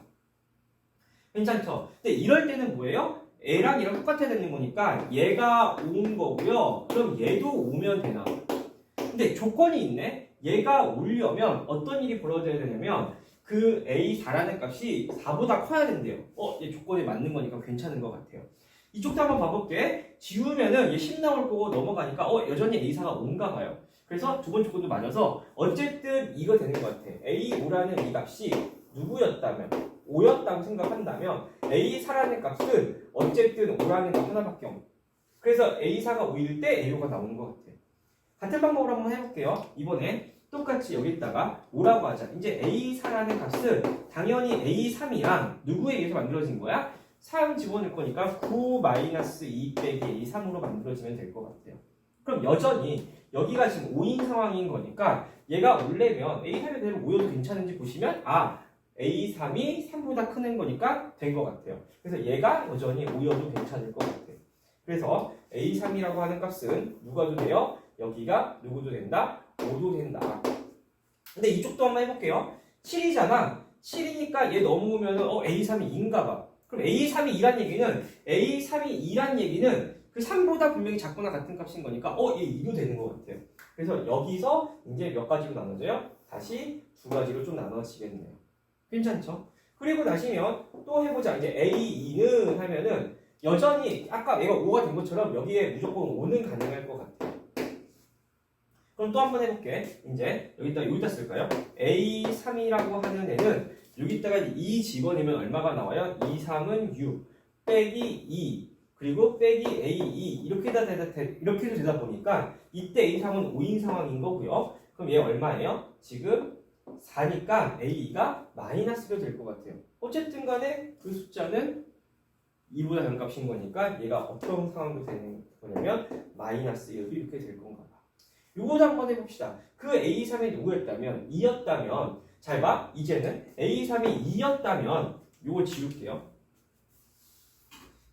괜찮죠? 근데 이럴 때는 뭐예요? 얘랑 얘랑 똑같아야 되는 거니까 얘가 5인 거고요. 그럼 얘도 5면 되나? 근데 조건이 있네. 얘가 오려면 어떤 일이 벌어져야 되냐면 그 A4라는 값이 4보다 커야 된대요. 얘 조건에 맞는 거니까 괜찮은 것 같아요. 이쪽도 한번 봐볼게. 지우면은 얘 10 나올 거고 넘어가니까 여전히 A4가 5인가 봐요. 그래서 두 번 조건도 맞아서 어쨌든 이거 되는 것 같아. A5라는 이 값이 누구였다면 5였다고 생각한다면 A4라는 값은 어쨌든 5라는 값 하나밖에 없어. 그래서 A4가 5일 때 A5가 나오는 것 같아. 같은 방법으로 한번 해볼게요. 이번에 똑같이 여기다가 5라고 하자. 이제 A4라는 값은 당연히 A3이랑 누구에 의해서 만들어진 거야? 3 집어넣을 거니까 9-2 빼기 A3으로 만들어지면 될 것 같아요. 그럼 여전히 여기가 지금 5인 상황인 거니까 얘가 오려면 A3에 대해서 5여도 괜찮은지 보시면 A3이 3보다 크는 거니까 된 것 같아요. 그래서 얘가 여전히 5여도 괜찮을 것 같아요. 그래서 A3이라고 하는 값은 누가도 돼요? 여기가 누구도 된다? 5도 된다. 근데 이쪽도 한번 해볼게요. 7이잖아. 7이니까 얘 넘으면 A3이 2인가 봐. 그럼 A3이 2란 얘기는 A3이 2란 얘기는 그 3보다 분명히 작거나 같은 값인 거니까 얘 2도 되는 것 같아요. 그래서 여기서 이제 몇 가지로 나눠져요? 다시 두 가지로 좀 나눠지겠네요. 괜찮죠? 그리고 나시면 또 해보자. 이제 A2는 하면은 여전히 아까 얘가 5가 된 것처럼 여기에 무조건 5는 가능할 것 같아요. 그럼 또 한번 해볼게. 이제 여기다 쓸까요? A3이라고 하는 애는 여기다가 2 집어넣으면 얼마가 나와요? 2, 3은 6 빼기 2 그리고 빼기 A2 이렇게도 되다 보니까 이때 A3은 5인 상황인 거고요. 그럼 얘 얼마예요? 지금 4니까 A2가 마이너스가 될 것 같아요. 어쨌든 간에 그 숫자는 2보다 작은 값인 거니까 얘가 어떤 상황도 되는 거냐면 마이너스 1도 이렇게 될 건가 봐. 요거도 한번 해봅시다. 그 A3이 누구였다면 2였다면 잘 봐. 이제는 A3이 2였다면 요거 지울게요.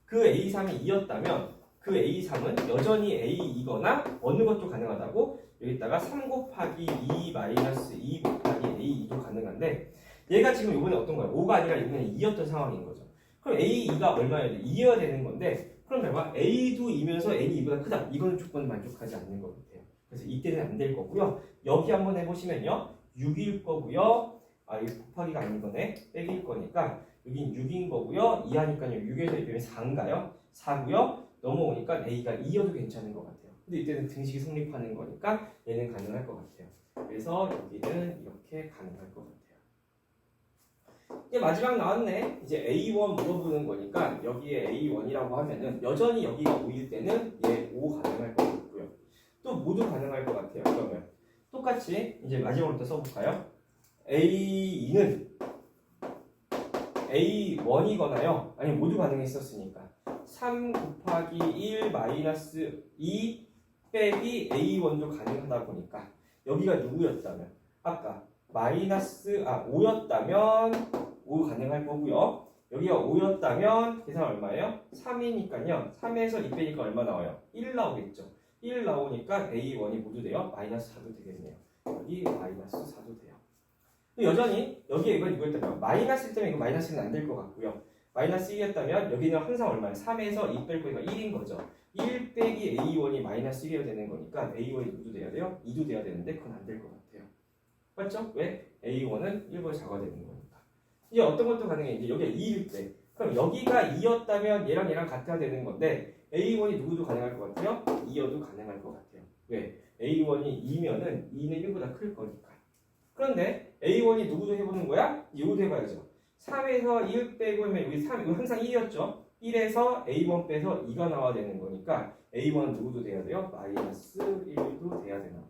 그 A3이 2였다면 그 A3은 여전히 A2거나 어느 것도 가능하다고 여기다가 3 곱하기 2 마이너스 2 곱하기 A2도 가능한데 얘가 지금 이번에 어떤 거야? 5가 아니라 이번에 2였던 상황인 거죠. 그럼 A2가 얼마여야 돼? 2여야 되는 건데 그럼 봐봐. A도 2면서 N이 2보다 크다. 이거는 조건 만족하지 않는 것 같아요. 그래서 이때는 안 될 거고요. 여기 한번 해보시면요. 6일 거고요. 이거 곱하기가 아닌 거네. 빼기일 거니까 여긴 6인 거고요. 2하니까요. 6에서 2빼면 4인가요? 4고요. 넘어오니까 A가 2여도 괜찮은 것 같아요. 근데 이때는 등식이 성립하는 거니까 얘는 가능할 것 같아요. 그래서 여기는 이렇게 가능할 것 같아요. 이제 마지막 나왔네. 이제 A1 물어보는 거니까 여기에 A1이라고 하면은 여전히 여기가 5일 때는 얘 5 가능할 것 같고요. 또 모두 가능할 것 같아요. 그러면 똑같이 이제 마지막으로 또 써볼까요? A2는 A1이거나요. 아니 모두 가능했었으니까 3 곱하기 1 마이너스 2 빼기 A1도 가능하다 보니까 여기가 누구였다면 아까 마이너스 5였다면 5 가능할 거고요. 여기가 5였다면 계산 얼마예요? 3이니까요. 3에서 2 빼니까 얼마 나와요? 1 나오겠죠. 1 나오니까 A1이 모두 돼요. 마이너스 4도 되겠네요. 여기 마이너스 4도 돼요. 여전히 여기에 이건 이거였다면 마이너스 1 때문에 이거 마이너스는 안 될 것 같고요. 마이너스 1이었다면 여기는 항상 얼마예요? 3에서 2 뺄 거니까 1인 거죠. 1 빼기 A1이 마이너스 1이어야 되는 거니까 A1이 누구 돼야 돼요? 2도 돼야 되는데 그건 안 될 것 같아요. 맞죠? 왜? A1은 1보다 작아야 되는 거니까. 이제 어떤 것도 가능해. 이제 여기가 2일 때. 그럼 여기가 2였다면 얘랑 같아야 되는 건데 A1이 누구도 가능할 것 같아요? 2여도 가능할 것 같아요. 왜? A1이 2면은 2는 1보다 클 거니까. 그런데 A1이 누구도 해보는 거야? 이것도 해봐야죠. 3에서 1 빼고 하면 여기 3, 이거 항상 1이었죠? 1에서 A1 빼서 2가 나와야 되는 거니까 A1은 누구도 돼야 돼요? 마이너스 1도 돼야 되나.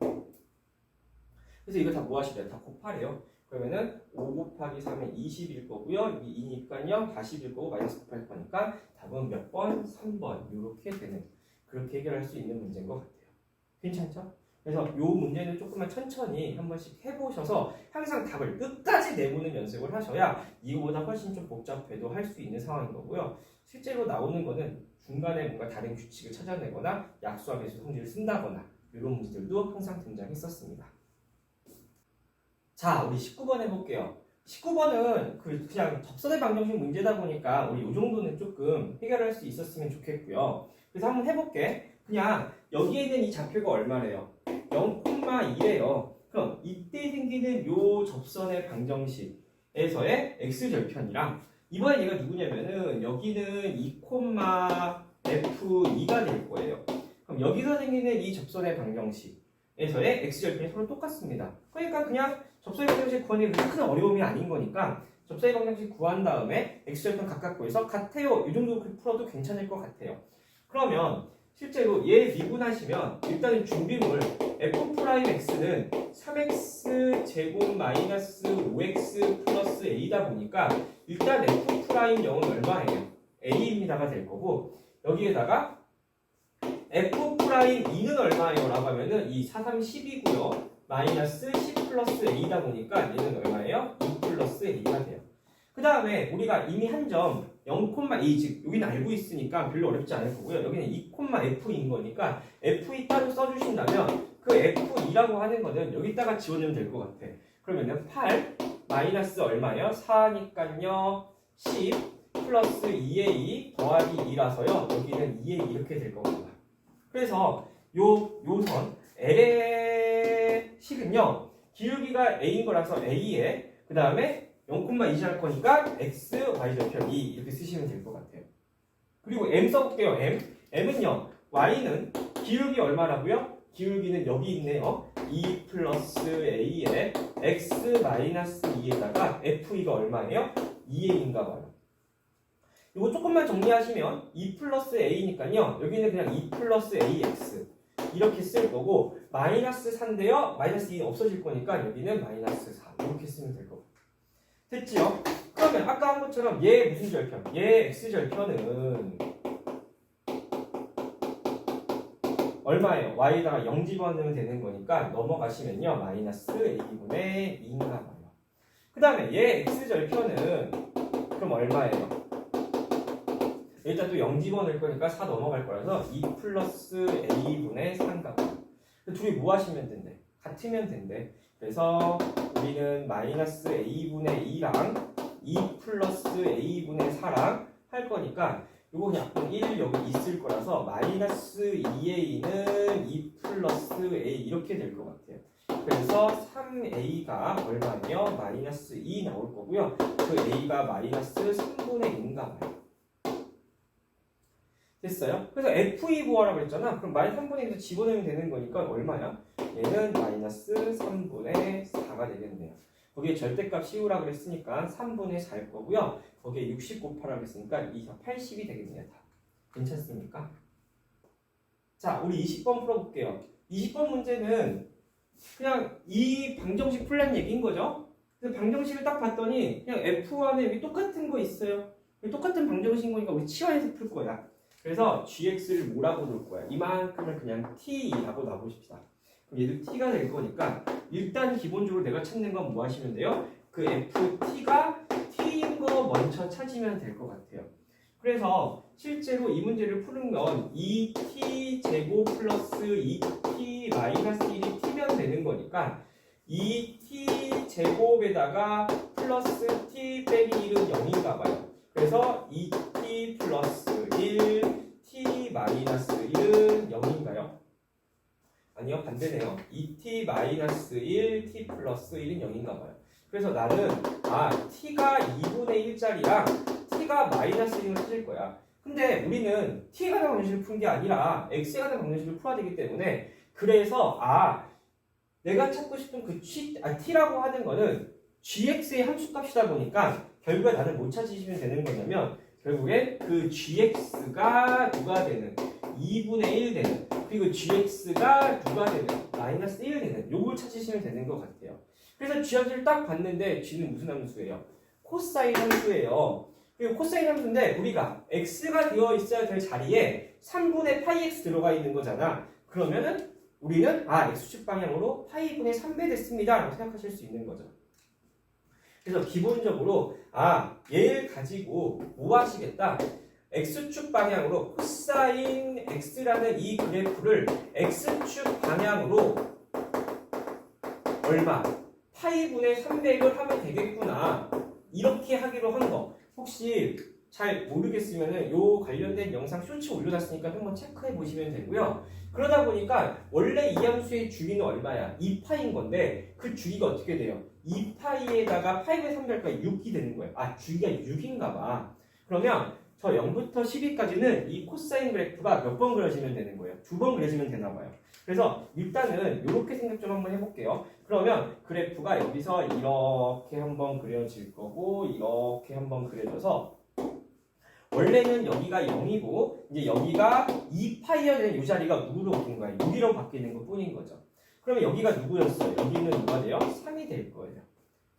그래서 이거 다 뭐 하시래요? 다 곱하래요. 그러면은 5 곱하기 3은 20일 거고요. 여기 2니까요. 40일 거고 마이너스 곱할 거니까 답은 몇 번? 3번. 이렇게 되는 그렇게 해결할 수 있는 문제인 것 같아요. 괜찮죠? 그래서 이 문제는 조금만 천천히 한 번씩 해보셔서 항상 답을 끝까지 내보는 연습을 하셔야 이거보다 훨씬 좀 복잡해도 할 수 있는 상황인 거고요. 실제로 나오는 거는 중간에 뭔가 다른 규칙을 찾아내거나 약수와 배수 성질을 쓴다거나 이런 문제들도 항상 등장했었습니다. 자, 우리 19번 해볼게요. 19번은 그냥 접선의 방정식 문제다 보니까 우리 이 정도는 조금 해결할 수 있었으면 좋겠고요. 그래서 한번 해볼게. 그냥 여기에 있는 이 좌표가 얼마래요? 0,2래요. 그럼 이때 생기는 요 접선의 방정식에서의 x절편이랑 이번에 얘가 누구냐면은 여기는 2,f2가 될 거예요. 그럼 여기서 생기는 이 접선의 방정식에서의 x절편이 서로 똑같습니다. 그러니까 그냥 접선의 방정식 구하는 게 그렇게 큰 어려움이 아닌 거니까 접선의 방정식 구한 다음에 x절편 각각 구해서 같아요. 이 정도 풀어도 괜찮을 것 같아요. 그러면 실제로 얘 미분하시면 일단은 준비물 f'x는 3x 제곱 마이너스 5x 플러스 a다 보니까 일단 f'영은 얼마예요? a입니다가 될 거고 여기에다가 f'2는 얼마예요? 라고 하면은 이 4, 3, 10이고요. 마이너스 10 플러스 a다 보니까 얘는 얼마예요? 2 플러스 a가 돼요. 그 다음에 우리가 이미 한 점 0,2 즉 여기는 알고 있으니까 별로 어렵지 않을 거고요. 여기는 2,f인 거니까 f2 따로 써주신다면 그 f2라고 하는 거는 여기다가 지워내면 될 것 같아. 그러면은 8 마이너스 얼마예요? 4니까요 10 플러스 2a 더하기 2라서요. 여기는 2a 이렇게 될 겁니다. 그래서 요선 L의 식은요. 기울기가 a인 거라서 a에 그 다음에 0,2 할 거니까 x, y절편 2 이렇게 쓰시면 될 것 같아요. 그리고 m 써볼게요. m은요. y는 기울기 얼마라고요? 기울기는 여기 있네요. 2 플러스 a에 x 마이너스 2에다가 f2가 얼마예요? 2a인가 봐요. 이거 조금만 정리하시면 2 플러스 a니까요. 여기는 그냥 2 플러스 ax 이렇게 쓸 거고 마이너스 4인데요. 마이너스 2는 없어질 거니까 여기는 마이너스 4 이렇게 쓰면 될 거고. 됐지요? 그러면 아까 한 것처럼 얘 무슨 절편? 얘 x절편은 얼마예요? y에다가 0 집어넣으면 되는 거니까 넘어가시면요. 마이너스 a분의 2인가 봐요. 그 다음에 얘 x절편은 그럼 얼마예요? 일단 또 0 집어넣을 거니까 4 넘어갈 거라서 2 플러스 a분의 4인가 봐요. 둘이 뭐 하시면 된대? 같으면 된대. 그래서 우리는 마이너스 a분의 2랑 2 플러스 a분의 4랑 할 거니까 이거 그냥 1 여기 있을 거라서 마이너스 2a는 2 플러스 a 이렇게 될 것 같아요. 그래서 3a가 얼마예요? 마이너스 2 나올 거고요. 그 a가 마이너스 3분의 2인가 봐요. 됐어요? 그래서 f2 구하라고 했잖아. 그럼 마이너스 3분의 2에서 집어넣으면 되는 거니까 얼마야? 얘는 마이너스 3분의 4가 되겠네요. 거기에 절대값 씌우라고 그랬으니까 3분의 4일 거고요. 거기에 60 곱하라고 했으니까 80이 되겠네요. 다. 괜찮습니까? 자, 우리 20번 풀어볼게요. 20번 문제는 그냥 이 방정식 풀란 얘기인 거죠. 그래서 방정식을 딱 봤더니 그냥 F1에 여기 똑같은 거 있어요. 똑같은 방정식인 거니까 우리 치환해서 풀 거야. 그래서 gx를 뭐라고 놓을 거야? 이만큼을 그냥 t라고 놔보십시다. 그럼 얘도 t가 될 거니까 일단 기본적으로 내가 찾는 건 뭐 하시면 돼요? 그 ft가 t인 거 먼저 찾으면 될 것 같아요. 그래서 실제로 이 문제를 푸는 2t 제곱 플러스 2t 마이너스 1이 t면 되는 거니까 2t 제곱에다가 플러스 t 빼기 1은 0인가 봐요. 그래서 2t 플러스 1 t 마이너스 1은 0인가요? 아니요, 반대네요. 2t 마이너스 1 t 플러스 1은 0인가 봐요. 그래서 나는 t가 2분의 1짜리랑 t가 마이너스 1을 찾을 거야. 근데 우리는 t가 되는 방정식을 푼 게 아니라 x가 되는 방정식을 풀어야 되기 때문에 그래서 내가 찾고 싶은 그 t라고 하는 거는 gx의 함수값이다 보니까 결국에 나는 못 찾으시면 되는 거냐면 결국에 그 gx가 누가 되는 2분의 1 되는 그리고 gx가 누가 되는 마이너스 1 되는 요걸 찾으시면 되는 것 같아요. 그래서 g 함수를 딱 봤는데 g는 무슨 함수예요? 코사인 함수예요. 그리고 코사인 함수인데 우리가 x가 되어 있어야 될 자리에 3분의 파이 x 들어가 있는 거잖아. 그러면은 우리는 x축 방향으로 파이분의 3배 됐습니다 라고 생각하실 수 있는 거죠. 그래서 기본적으로 얘를 가지고 뭐 하시겠다? x축 방향으로 코사인 x라는 이 그래프를 x축 방향으로 얼마? 파이분의 300을 하면 되겠구나. 이렇게 하기로 한 거. 혹시 잘 모르겠으면은 요 관련된 영상 쇼츠 올려놨으니까 한번 체크해 보시면 되고요. 그러다 보니까 원래 이 함수의 주기는 얼마야? 2파인 건데 그 주기가 어떻게 돼요? 2파이에다가 파이분의 300가 6이 되는 거예요. 주기가 6인가 봐. 그러면 저 0부터 12까지는 이 코사인 그래프가 몇 번 그려지면 되는 거예요? 2번 그려지면 되나 봐요. 그래서 일단은 이렇게 생각 좀 한번 해볼게요. 그러면 그래프가 여기서 이렇게 한번 그려질 거고 이렇게 한번 그려져서 원래는 여기가 0이고 이제 여기가 2파이어야 되는 이 자리가 누구로 바뀌는 거야? 6이로 바뀌는 것 뿐인 거죠. 그러면 여기가 누구였어요? 여기는 누가 돼요? 3이 될 거예요.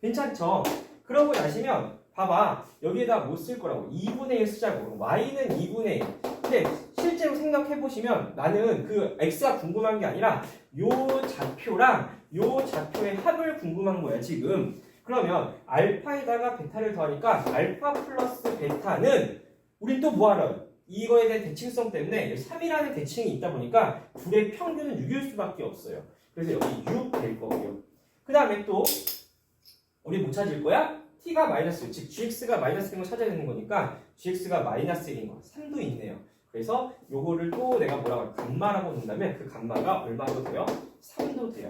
괜찮죠? 그러고 나시면 봐봐 여기에다 뭐 쓸 거라고? 2분의 1 쓰자고. y는 2분의 1. 근데 실제로 생각해 보시면 나는 그 x가 궁금한 게 아니라 요 좌표랑 요 좌표의 합을 궁금한 거야 지금. 그러면 알파에다가 베타를 더하니까 알파 플러스 베타는 우린 또 뭐 알아요? 이거에 대한 대칭성 때문에 3이라는 대칭이 있다 보니까 둘의 평균은 6일 수밖에 없어요. 그래서 여기 6 될 거고요. 그 다음에 또 우리 뭐 찾을 거야? t가 마이너스 1, 즉 gx가 마이너스 1인 걸 찾아야 되는 거니까 gx가 마이너스 1인 거 3도 있네요. 그래서 요거를 또 내가 뭐라고 할까? 감마라고 놓는다면 그 감마가 얼마도 돼요? 3도 돼요.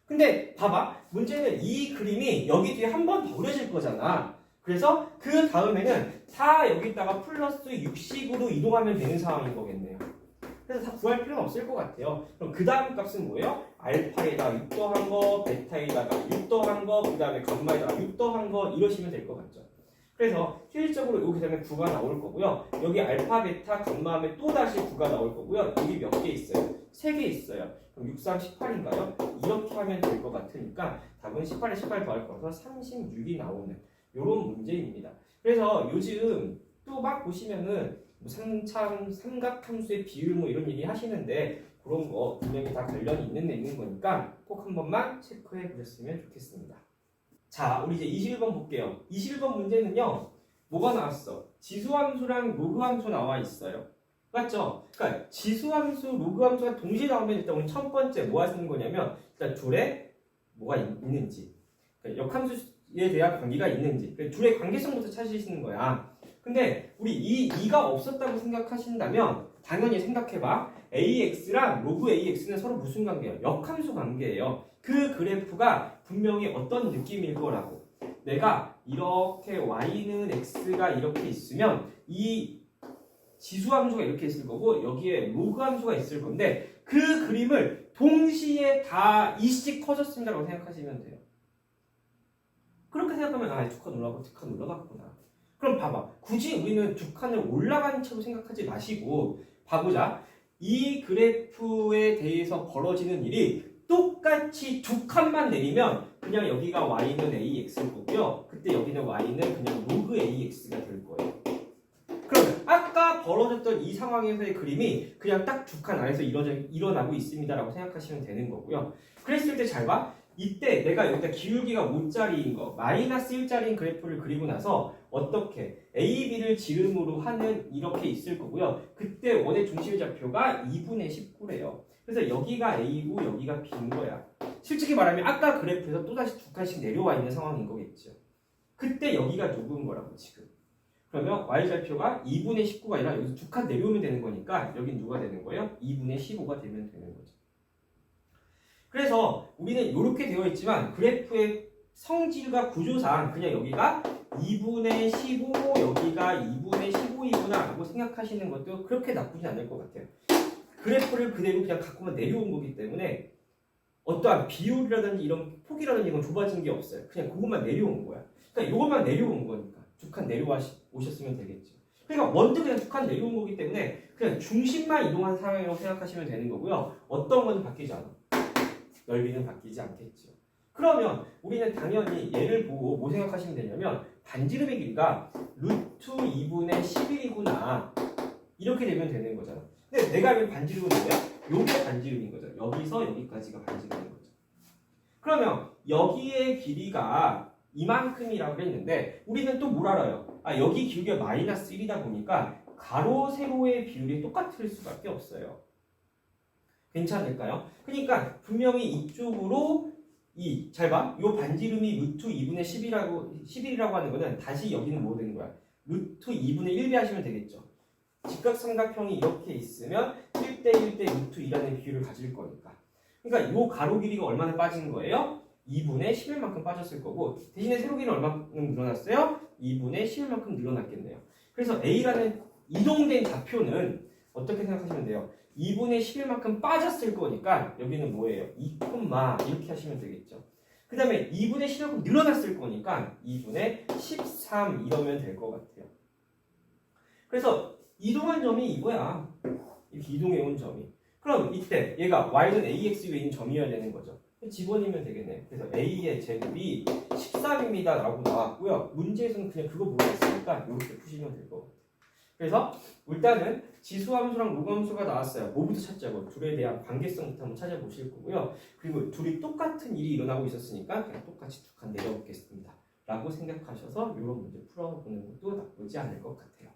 근데 봐봐 문제는 이 그림이 여기 뒤에 한 번 더 그려질 거잖아. 그래서 그 다음에는 다 여기다가 플러스 60으로 이동하면 되는 상황인 거겠네요. 그래서 다 구할 필요는 없을 것 같아요. 그럼 그 다음 값은 뭐예요? 알파에다가 6 더한 거, 베타에다가 6 더한 거, 그 다음에 감마에다가 6 더한 거 이러시면 될 것 같죠. 그래서 실질적으로 여기 되면 9가 나올 거고요. 여기 알파, 베타, 감마 하면 또 다시 9가 나올 거고요. 여기 몇 개 있어요? 3개 있어요. 그럼 6, 3, 18인가요? 이렇게 하면 될 것 같으니까 답은 18에 18 더할 거라서 36이 나오는 이런 문제입니다. 그래서 요즘 또 막 보시면은 삼각함수의 비율 뭐 이런 얘기 하시는데 그런 거 분명히 다 관련이 있는 거니까 꼭 한 번만 체크해 보셨으면 좋겠습니다. 자, 우리 이제 21번 볼게요. 21번 문제는요. 뭐가 나왔어? 지수함수랑 로그함수 나와 있어요. 맞죠? 그러니까 지수함수, 로그함수가 동시에 나오면 일단 우리 첫 번째 뭐 하시는 거냐면 일단 둘에 뭐가 있는지 그러니까 역함수에 대한 관계가 있는지 둘의 관계성부터 찾으시는 거야. 근데 우리 2가 없었다고 생각하신다면 당연히 생각해봐. AX랑 로그 AX는 서로 무슨 관계예요? 역함수 관계예요. 그 그래프가 분명히 어떤 느낌일 거라고. 내가 이렇게 Y는 X가 이렇게 있으면 이 지수함수가 이렇게 있을 거고 여기에 로그함수가 있을 건데 그 그림을 동시에 다 이씩 커졌습니다라고 생각하시면 돼요. 그렇게 생각하면 두 칸 올라가고 두 칸 올라갔구나. 그럼 봐봐. 굳이 우리는 두 칸을 올라간 채로 생각하지 마시고 봐보자. 이 그래프에 대해서 벌어지는 일이 똑같이 두 칸만 내리면 그냥 여기가 y는 ax일 거고요. 그때 여기는 y는 그냥 로그 ax가 될 거예요. 그럼 아까 벌어졌던 이 상황에서의 그림이 그냥 딱 두 칸 안에서 일어나고 있습니다라고 생각하시면 되는 거고요. 그랬을 때 잘 봐. 이때 내가 여기다 기울기가 5짜리인 거, 마이너스 1짜리인 그래프를 그리고 나서 어떻게 A, B를 지름으로 하는 이렇게 있을 거고요. 그때 원의 중심의 좌표가 2분의 19래요. 그래서 여기가 A고 여기가 B인 거야. 솔직히 말하면 아까 그래프에서 또다시 두 칸씩 내려와 있는 상황인 거겠죠. 그때 여기가 누구인 거라고 지금. 그러면 y좌표가 2분의 19가 아니라 여기서 두 칸 내려오면 되는 거니까 여긴 누가 되는 거예요? 2분의 15가 되면 되는 거죠. 그래서 우리는 이렇게 되어 있지만 그래프의 성질과 구조상 그냥 여기가 2분의 15, 여기가 2분의 15이구나 라고 생각하시는 것도 그렇게 나쁘지 않을 것 같아요. 그래프를 그대로 그냥 갖고만 내려온 거기 때문에 어떠한 비율이라든지 이런 폭이라든지 이건 좁아진 게 없어요. 그냥 그것만 내려온 거야. 그러니까 이것만 내려온 거니까 두 칸 내려오셨으면 되겠죠. 그러니까 원도 그냥 두 칸 내려온 거기 때문에 그냥 중심만 이동한 상황이라고 생각하시면 되는 거고요. 어떤 건 바뀌지 않아. 넓이는 바뀌지 않겠죠. 그러면 우리는 당연히 얘를 보고 뭐 생각하시면 되냐면 반지름의 길이가 루트 2분의 11이구나 이렇게 되면 되는 거잖아. 근데 내가 알면 반지름은 뭐야? 요게 반지름인 거죠. 여기서 여기까지가 반지름인 거죠. 그러면 여기의 길이가 이만큼이라고 했는데 우리는 또 뭘 알아요? 여기 기울기가 마이너스 1이다 보니까 가로 세로의 비율이 똑같을 수밖에 없어요. 괜찮을까요? 그러니까 분명히 이쪽으로 잘 봐. 요 반지름이 루트 2분의 11이라고 하는 거는 다시 여기는 뭐 되는 거야? 루트 2분의 1배 하시면 되겠죠. 직각삼각형이 이렇게 있으면 1대 1대 루트 2라는 비율을 가질 거니까. 그러니까 요 가로 길이가 얼마나 빠진 거예요? 2분의 11만큼 빠졌을 거고 대신에 세로 길이는 얼마큼 늘어났어요? 2분의 11만큼 늘어났겠네요. 그래서 A라는 이동된 좌표는 어떻게 생각하시면 돼요? 2분의 11만큼 빠졌을 거니까 여기는 뭐예요? 2, 이렇게 하시면 되겠죠. 그 다음에 2분의 11만큼 늘어났을 거니까 2분의 13 이러면 될 것 같아요. 그래서 이동한 점이 이거야. 이렇게 이동해온 점이. 그럼 이때 얘가 y는 ax 위에 있는 점이어야 되는 거죠. 집어넣으면 되겠네. 그래서 a의 제곱이 13입니다 라고 나왔고요. 문제에서는 그냥 그거 모르겠으니까 이렇게 푸시면 될 것 같아요. 그래서 일단은 지수함수랑 로함수가 나왔어요. 뭐부터 찾자고? 둘에 대한 관계성부터 한번 찾아보실 거고요. 그리고 둘이 똑같은 일이 일어나고 있었으니까 그냥 똑같이 두 칸 내려보겠습니다. 라고 생각하셔서 이런 문제 풀어보는 것도 나쁘지 않을 것 같아요.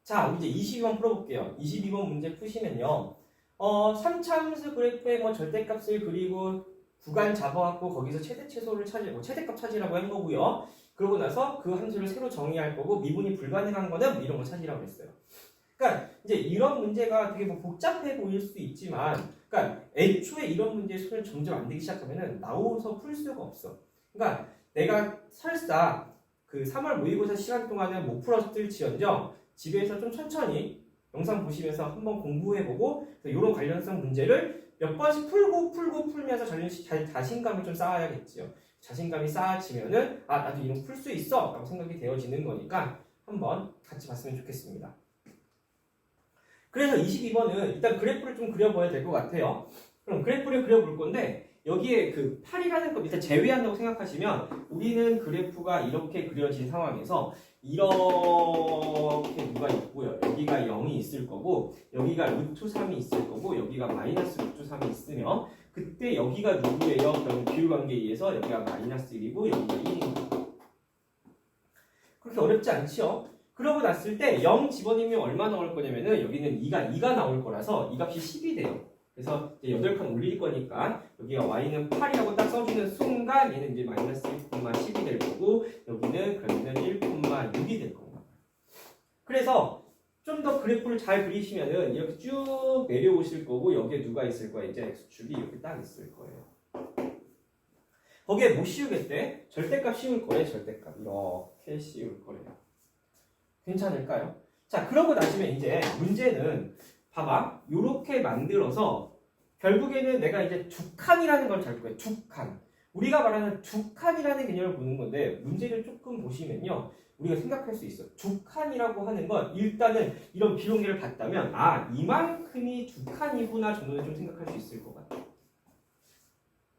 자, 이제 22번 풀어볼게요. 22번 문제 푸시면요. 3차함수 그래프의 절대값을 그리고 구간 잡아갖고 거기서 최대 최소를 최대값 찾으라고 한 거고요. 그러고 나서 그 함수를 새로 정의할 거고 미분이 불가능한 거는 이런 거 찾으라고 했어요. 그러니까 이제 이런 문제가 되게 복잡해 보일 수 있지만, 그러니까 애초에 이런 문제의 손을 점점 안 대기 시작하면은 나오서 풀 수가 없어. 그러니까 내가 설사 그 3월 모의고사 시간 동안은 못 풀었을지언정 집에서 좀 천천히 영상 보시면서 한번 공부해보고 이런 관련성 문제를 몇 번씩 풀면서 자신감을 좀 쌓아야겠지요. 자신감이 쌓아지면은 나도 이런 풀 수 있어 라고 생각이 되어지는 거니까 한번 같이 봤으면 좋겠습니다. 그래서 22번은 일단 그래프를 좀 그려봐야 될 것 같아요. 그럼 그래프를 그려볼 건데 여기에 그 8이라는 거 일단 제외한다고 생각하시면 우리는 그래프가 이렇게 그려진 상황에서 이렇게 누가 있고요. 여기가 0이 있을 거고 여기가 루트 3이 있을 거고 여기가 마이너스 루트 3이 있으면 그때 여기가 누구예요? 그럼 비율관계에 의해서 여기가 마이너스 1이고 여기가 1입니다. 그렇게 어렵지 않죠? 그러고 났을 때 0 집어넣으면 얼마 나올 거냐면은 여기는 2가 나올 거라서 이 값이 10이 돼요. 그래서 이제 8칸 올릴 거니까 여기가 y는 8이라고 딱 써주는 순간 얘는 이제 마이너스 1,10이 될 거고 여기는 그러면 1,6이 될 겁니다. 그래서 좀 더 그래프를 잘 그리시면은 이렇게 쭉 내려오실 거고 여기에 누가 있을 거예요? 이제 x축이 이렇게 딱 있을 거예요. 거기에 뭐 씌우겠대? 절대값 씌울 거예요. 절대값 이렇게 씌울 거예요. 괜찮을까요? 자, 그러고 나시면 이제 문제는 봐봐. 요렇게 만들어서 결국에는 내가 이제 두 칸이라는 걸 잡을 거예요. 두 칸. 우리가 말하는 두 칸이라는 개념을 보는 건데 문제를 조금 보시면요. 우리가 생각할 수 있어. 두 칸이라고 하는 건 일단은 이런 비용계를 봤다면 이만큼이 두 칸이구나 정도는 좀 생각할 수 있을 것 같아요.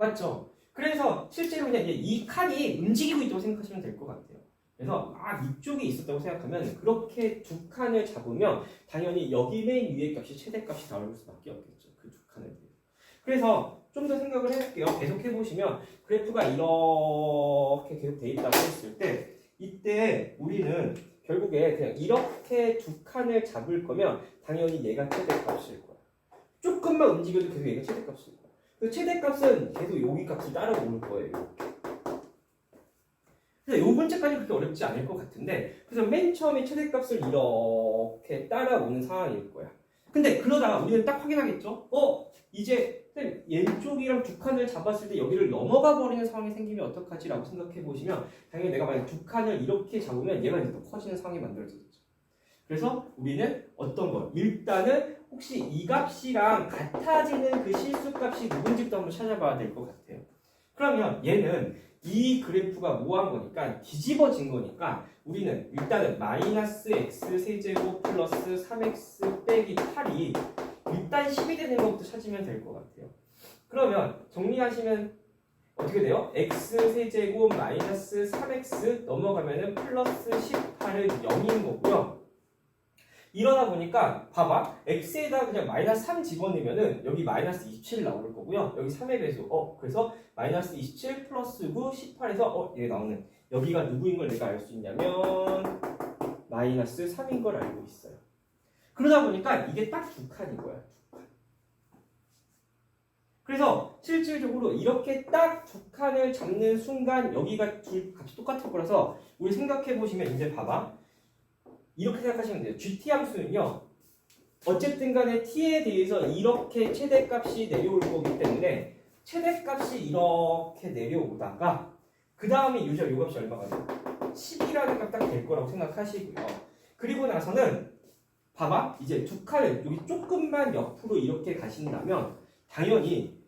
맞죠? 그래서 실제로 그냥 이제 이 칸이 움직이고 있다고 생각하시면 될 것 같아요. 그래서 이쪽이 있었다고 생각하면 그렇게 두 칸을 잡으면 당연히 여기 맨 위의 값이 최대값이 나올 수밖에 없겠죠. 그 두 칸을 위해서. 그래서 좀 더 생각을 해볼게요. 계속 해보시면 그래프가 이렇게 계속 돼 있다고 했을 때 이때 우리는 결국에 그냥 이렇게 두 칸을 잡을 거면 당연히 얘가 최대값일 거야. 조금만 움직여도 계속 얘가 최대값일 거야. 그 최대값은 계속 여기 값이 따라오는 거예요. 그래서 요 문제까지 그렇게 어렵지 않을 것 같은데 그래서 맨 처음에 최대값을 이렇게 따라오는 상황일 거야. 근데 그러다가 우리는 딱 확인하겠죠? 이제 왼쪽이랑 두 칸을 잡았을 때 여기를 넘어가 버리는 상황이 생기면 어떡하지? 라고 생각해 보시면 당연히 내가 만약 두 칸을 이렇게 잡으면 얘가 이제 더 커지는 상황이 만들어지겠죠. 그래서 우리는 어떤 거? 일단은 혹시 이 값이랑 같아지는 그 실수값이 누군지도 한번 찾아봐야 될 것 같아요. 그러면 얘는 이 그래프가 뭐한 거니까 뒤집어진 거니까 우리는 일단은 마이너스 x 세제곱 플러스 3x 빼기 8이 일단 10이 되는 것부터 찾으면 될 것 같아요. 그러면 정리하시면 어떻게 돼요? x 세제곱 마이너스 3x 넘어가면은 플러스 18은 0인 거고요. 이러다 보니까 봐봐 x에다 그냥 마이너스 3 집어넣으면은 여기 마이너스 27 나올 거고요. 여기 3의 배수 그래서 마이너스 27 플러스 9 18에서 얘 나오는 여기가 누구인 걸 내가 알 수 있냐면 마이너스 3인 걸 알고 있어요. 그러다 보니까 이게 딱 두 칸인 거야. 두 칸. 그래서 실질적으로 이렇게 딱 두 칸을 잡는 순간 여기가 둘 값이 똑같을 거라서 우리 생각해 보시면 이제 봐봐. 이렇게 생각하시면 돼요. GT 함수는요. 어쨌든 간에 t에 대해서 이렇게 최대값이 내려올 거기 때문에 최대값이 이렇게 내려오다가 그 다음에 요 값이 얼마가 돼요? 10이라는 값 딱 될 거라고 생각하시고요. 그리고 나서는 봐봐. 이제 두 칸을 여기 조금만 옆으로 이렇게 가신다면 당연히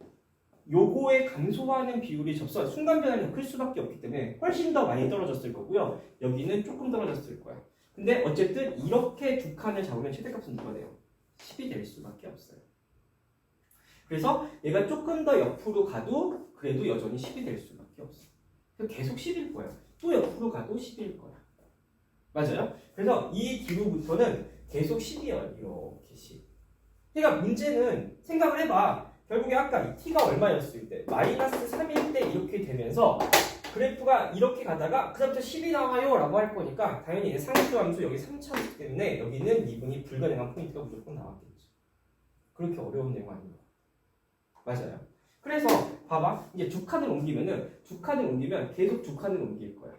요거의 감소하는 비율이 순간 변화는 클 수밖에 없기 때문에 훨씬 더 많이 떨어졌을 거고요. 여기는 조금 떨어졌을 거야. 근데 어쨌든 이렇게 두 칸을 잡으면 최대값은 누가 돼요? 10이 될 수밖에 없어요. 그래서 얘가 조금 더 옆으로 가도 그래도 여전히 10이 될 수밖에 없어요. 계속 10일 거야. 또 옆으로 가도 10일 거야. 맞아요? 그래서 이 뒤로부터는 계속 10이에요. 이렇게 10. 그러니까 문제는 생각을 해봐. 결국에 아까 이 t가 얼마였을 때 마이너스 3일 때 이렇게 되면서 그래프가 이렇게 가다가 그다음부터 10이 나와요 라고 할 거니까 당연히 상수함수 여기 3차이기 때문에 여기는 미분이 불가능한 포인트가 무조건 나왔겠죠. 그렇게 어려운 내용 아닌 거 맞아요. 그래서 봐봐 이제 두 칸을 옮기면 계속 두 칸을 옮길 거야.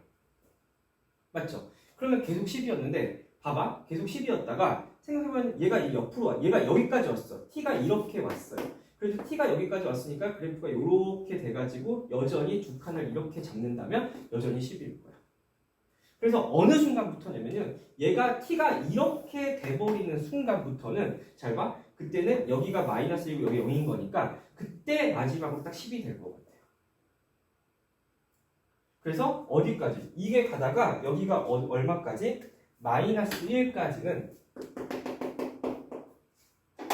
맞죠? 그러면 계속 10이었는데 봐봐 계속 10이었다가 생각해보면 얘가 옆으로 와. 얘가 여기까지 왔어. t가 이렇게 왔어요. 그래서 t가 여기까지 왔으니까 그래프가 이렇게 돼가지고 여전히 두 칸을 이렇게 잡는다면 여전히 10일 거야. 그래서 어느 순간부터냐면요. 얘가 t가 이렇게 돼버리는 순간부터는 잘 봐. 그때는 여기가 마이너스이고 여기 0인 거니까 그때 마지막으로 딱 10이 될 것 같아요. 그래서 어디까지? 이게 가다가 여기가 얼마까지? 마이너스 1까지는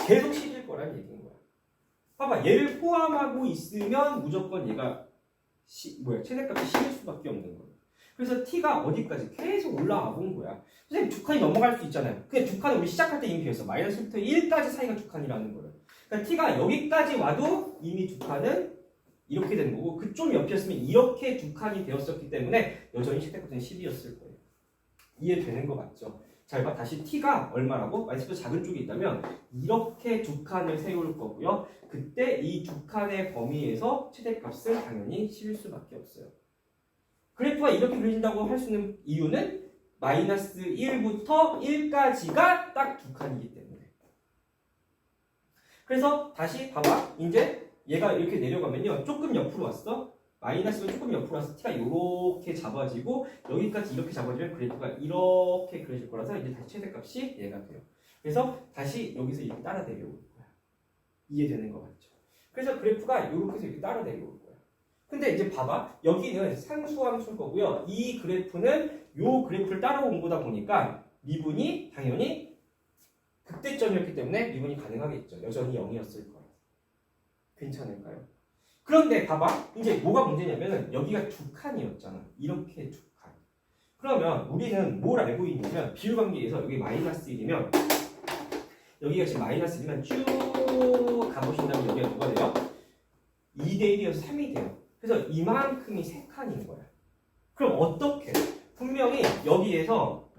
계속 10일 거란 얘기인 거야. 봐봐 얘를 포함하고 있으면 무조건 얘가 최대값이 10일 수밖에 없는 거예요. 그래서 t가 어디까지 계속 올라와 본 거야. 선생님 두 칸이 넘어갈 수 있잖아요. 근데 두 칸은 우리 시작할 때 이미 비었어. 마이너스 1부터 1까지 사이가 두 칸이라는 거예요. 그러니까 t가 여기까지 와도 이미 두 칸은 이렇게 되는 거고 그 좀 옆이었으면 이렇게 두 칸이 되었었기 때문에 여전히 최대값은 10이었을 거예요. 이해되는 거 맞죠? 자, 봐. 다시 t가 얼마라고? 마이너스 작은 쪽이 있다면 이렇게 두 칸을 세울 거고요. 그때 이 두 칸의 범위에서 최대값은 당연히 10일 수밖에 없어요. 그래프가 이렇게 그려진다고 할 수 있는 이유는 마이너스 1부터 1까지가 딱 두 칸이기 때문에. 그래서 다시 봐봐. 이제 얘가 이렇게 내려가면요. 조금 옆으로 왔어. 마이너스가 조금 옆으로 와서 t가 이렇게 잡아지고 여기까지 이렇게 잡아지면 그래프가 이렇게 그려질 거라서 이제 다시 최대값이 얘가 돼요. 그래서 다시 여기서 이렇게 따라 내려올 거야. 이해되는 거 맞죠? 그래서 그래프가 이렇게 해서 이렇게 따라 내려올 거야. 근데 이제 봐봐. 여기는 상수함수일 거고요. 이 그래프는 요 그래프를 따라온 거다 보니까 미분이 당연히 극대점이었기 때문에 미분이 가능하겠죠. 여전히 0이었을 거라. 괜찮을까요? 그런데 봐봐. 이제 뭐가 문제냐면은 여기가 두 칸이었잖아. 이렇게 두 칸. 그러면 우리는 뭘 알고 있냐면 비율관계에서 여기 마이너스 1이면 여기가 지금 마이너스 1이면 쭉 가보신다면 여기가 뭐가 돼요? 2대 1이어서 3이 돼요. 그래서 이만큼이 3칸인 거야. 그럼 어떻게? 분명히 여기에서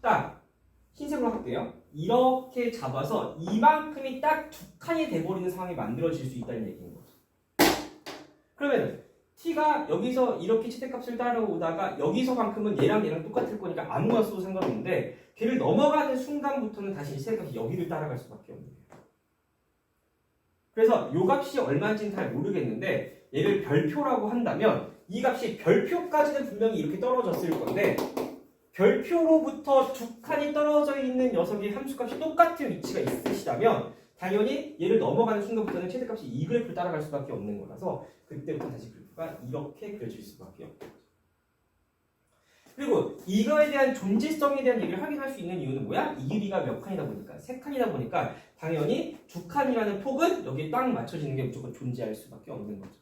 딱 흰색으로 할게요. 이렇게 잡아서 이만큼이 딱 두 칸이 돼버리는 상황이 만들어질 수 있다는 얘기인 거죠. 그러면 t가 여기서 이렇게 최대값을 따라오다가 여기서만큼은 얘랑 똑같을 거니까 아무거나 써도 상관없는데 걔를 넘어가는 순간부터는 다시 최대값이 여기를 따라갈 수밖에 없는 거예요. 그래서 이 값이 얼마인지는 잘 모르겠는데 얘를 별표라고 한다면 이 값이 별표까지는 분명히 이렇게 떨어졌을 건데 별표로부터 두 칸이 떨어져 있는 녀석의 함수값이 똑같은 위치가 있으시다면 당연히 얘를 넘어가는 순간부터는 최대값이 이 그래프를 따라갈 수밖에 없는 거라서 그때부터 다시 그래프가 이렇게 그려질 수밖에 없는 거죠. 그리고 이거에 대한 존재성에 대한 얘기를 확인할 수 있는 이유는 뭐야? 이 길이가 몇 칸이다 보니까 3칸이다 보니까 당연히 2칸이라는 폭은 여기에 딱 맞춰지는 게 무조건 존재할 수밖에 없는 거죠.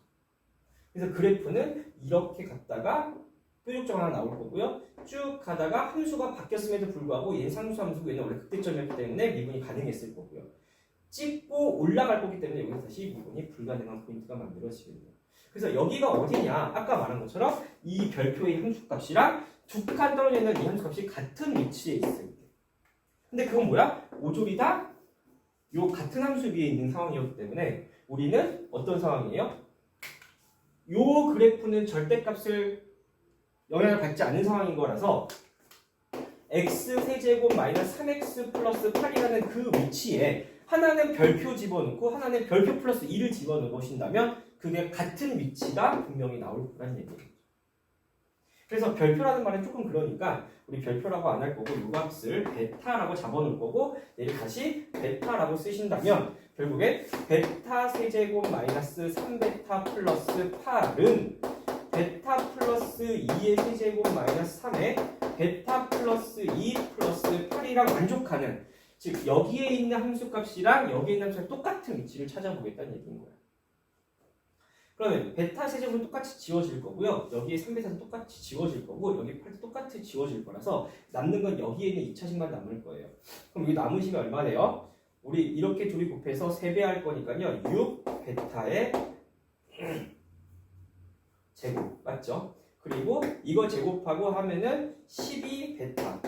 그래서 그래프는 이렇게 갔다가 뾰족점 하나 나올 거고요. 쭉 가다가 함수가 바뀌었음에도 불구하고 얘는 상수 함수고 얘는 원래 극대점이었기 때문에 미분이 가능했을 거고요. 찍고 올라갈 거기 때문에 여기서 다시 미분이 불가능한 포인트가 만들어지겠네요. 그래서 여기가 어디냐? 아까 말한 것처럼 이 별표의 함수값이랑 두 칸 떨어져 있는 이 함수값이 같은 위치에 있을 때. 근데 그건 뭐야? 오조리 다 요 같은 함수 위에 있는 상황이었기 때문에 우리는 어떤 상황이에요? 요 그래프는 절대값을 영향을 받지 않는 상황인 거라서 x-세제곱 마이너스 3x 플러스 8이라는 그 위치에 하나는 별표 집어넣고 하나는 별표 플러스 2를 집어넣으신다면 그게 같은 위치가 분명히 나올 거라는 얘기예요. 그래서 별표라는 말은 조금 그러니까 우리 별표라고 안 할 거고 이 값을 베타라고 잡아놓을 거고 얘를 다시 베타라고 쓰신다면 결국에 베타 세제곱 마이너스 3베타 플러스 8은 베타 플러스 2의 세제곱 마이너스 3에 베타 플러스 2 플러스 8이랑 만족하는 즉 여기에 있는 함수값이랑 여기에 있는 함수랑 똑같은 위치를 찾아보겠다는 얘기인 거야. 그러면 베타 세제곱은 똑같이 지워질 거고요. 여기에 3베타도 똑같이 지워질 거고 여기 8도 똑같이 지워질 거라서 남는 건 여기에 있는 2차식만 남을 거예요. 그럼 여기 남으시면 얼마 돼요? 우리 이렇게 둘이 곱해서 3배 할 거니까요. 6베타의 제곱 맞죠? 그리고 이거 제곱하고 하면은 12베타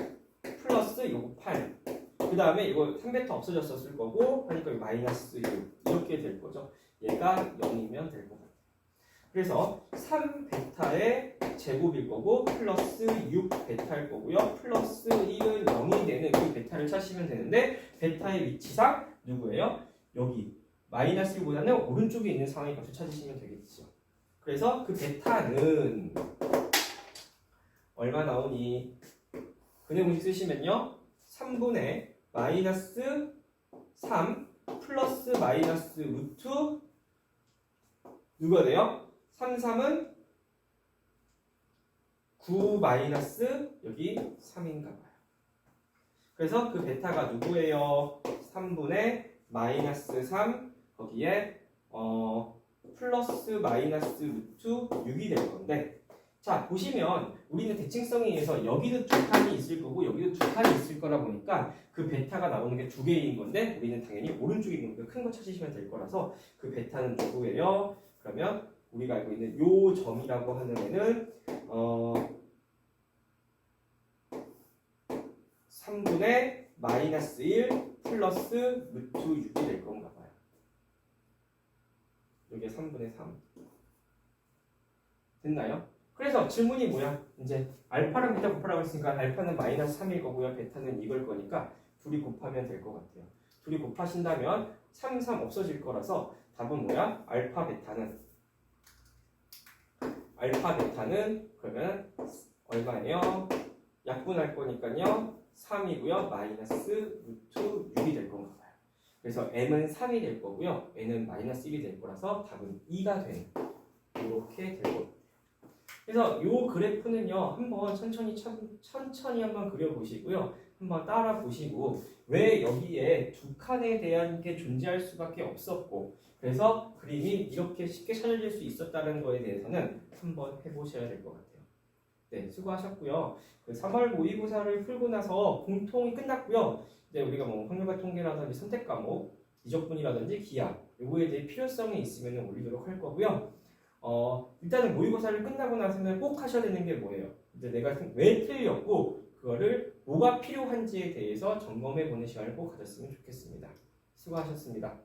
플러스 요거 8 그 다음에 이거 3베타 없어졌었을 거고 하니까 마이너스 6 이렇게 될 거죠. 얘가 0이면 될 것 같아요. 그래서 3베타의 제곱일 거고 플러스 6베타일 거고요. 플러스 1은 0이 되는 그 베타를 찾으시면 되는데 베타의 위치상 누구예요? 여기 마이너스 1보다는 오른쪽에 있는 상황의 값을 찾으시면 되겠죠. 그래서 그 베타는 얼마 나오니? 근해 공식 쓰시면요. 3분의 마이너스 3 플러스 마이너스 루트 누가 돼요? 3, 3은 9 마이너스 여기 3인가 봐요. 그래서 그 베타가 누구예요? 3분의 마이너스 3 거기에 플러스 마이너스 루트 6이 될 건데 자 보시면 우리는 대칭성에 의해서 여기도 두 칸이 있을 거고 여기도 두 칸이 있을 거라 보니까 그 베타가 나오는 게 두 개인 건데 우리는 당연히 오른쪽에 있는 거 큰 거 찾으시면 될 거라서 그 베타는 누구예요? 그러면 우리가 알고 있는 요 점이라고 하는 애는 3분의 마이너스 1 플러스 루트 6이 될 건가 봐요. 여기에 3분의 3 됐나요? 그래서 질문이 뭐야? 이제 알파랑 베타 곱하라고 했으니까 알파는 마이너스 3일 거고요. 베타는 이걸 거니까 둘이 곱하면 될 것 같아요. 둘이 곱하신다면 3, 3 없어질 거라서 답은 뭐야? 알파 베타는 그러면 얼마예요? 약분할 거니까요. 3이고요. 마이너스 루트 6이 될 건가 봐요. 그래서 m은 3이 될 거고요. n은 마이너스 1이 될 거라서 답은 2가 되는 이렇게 될 겁니다. 그래서 요 그래프는요. 한번 천천히 한번 그려보시고요. 한번 따라 보시고 왜 여기에 두 칸에 대한 게 존재할 수밖에 없었고 그래서 그림이 이렇게 쉽게 찾아질 수 있었다는 거에 대해서는 한번 해보셔야 될 것 같아요. 네, 수고하셨고요. 그 3월 모의고사를 풀고 나서 공통이 끝났고요. 이제 우리가 뭐 확률과 통계라든지 선택 과목, 이적분이라든지 기하 요거에 대해 필요성이 있으면 올리도록 할 거고요. 일단은 모의고사를 끝나고 나서는 꼭 하셔야 되는 게 뭐예요? 이제 내가 왜 틀렸고 그거를 뭐가 필요한지에 대해서 점검해 보는 시간을 꼭 가졌으면 좋겠습니다. 수고하셨습니다.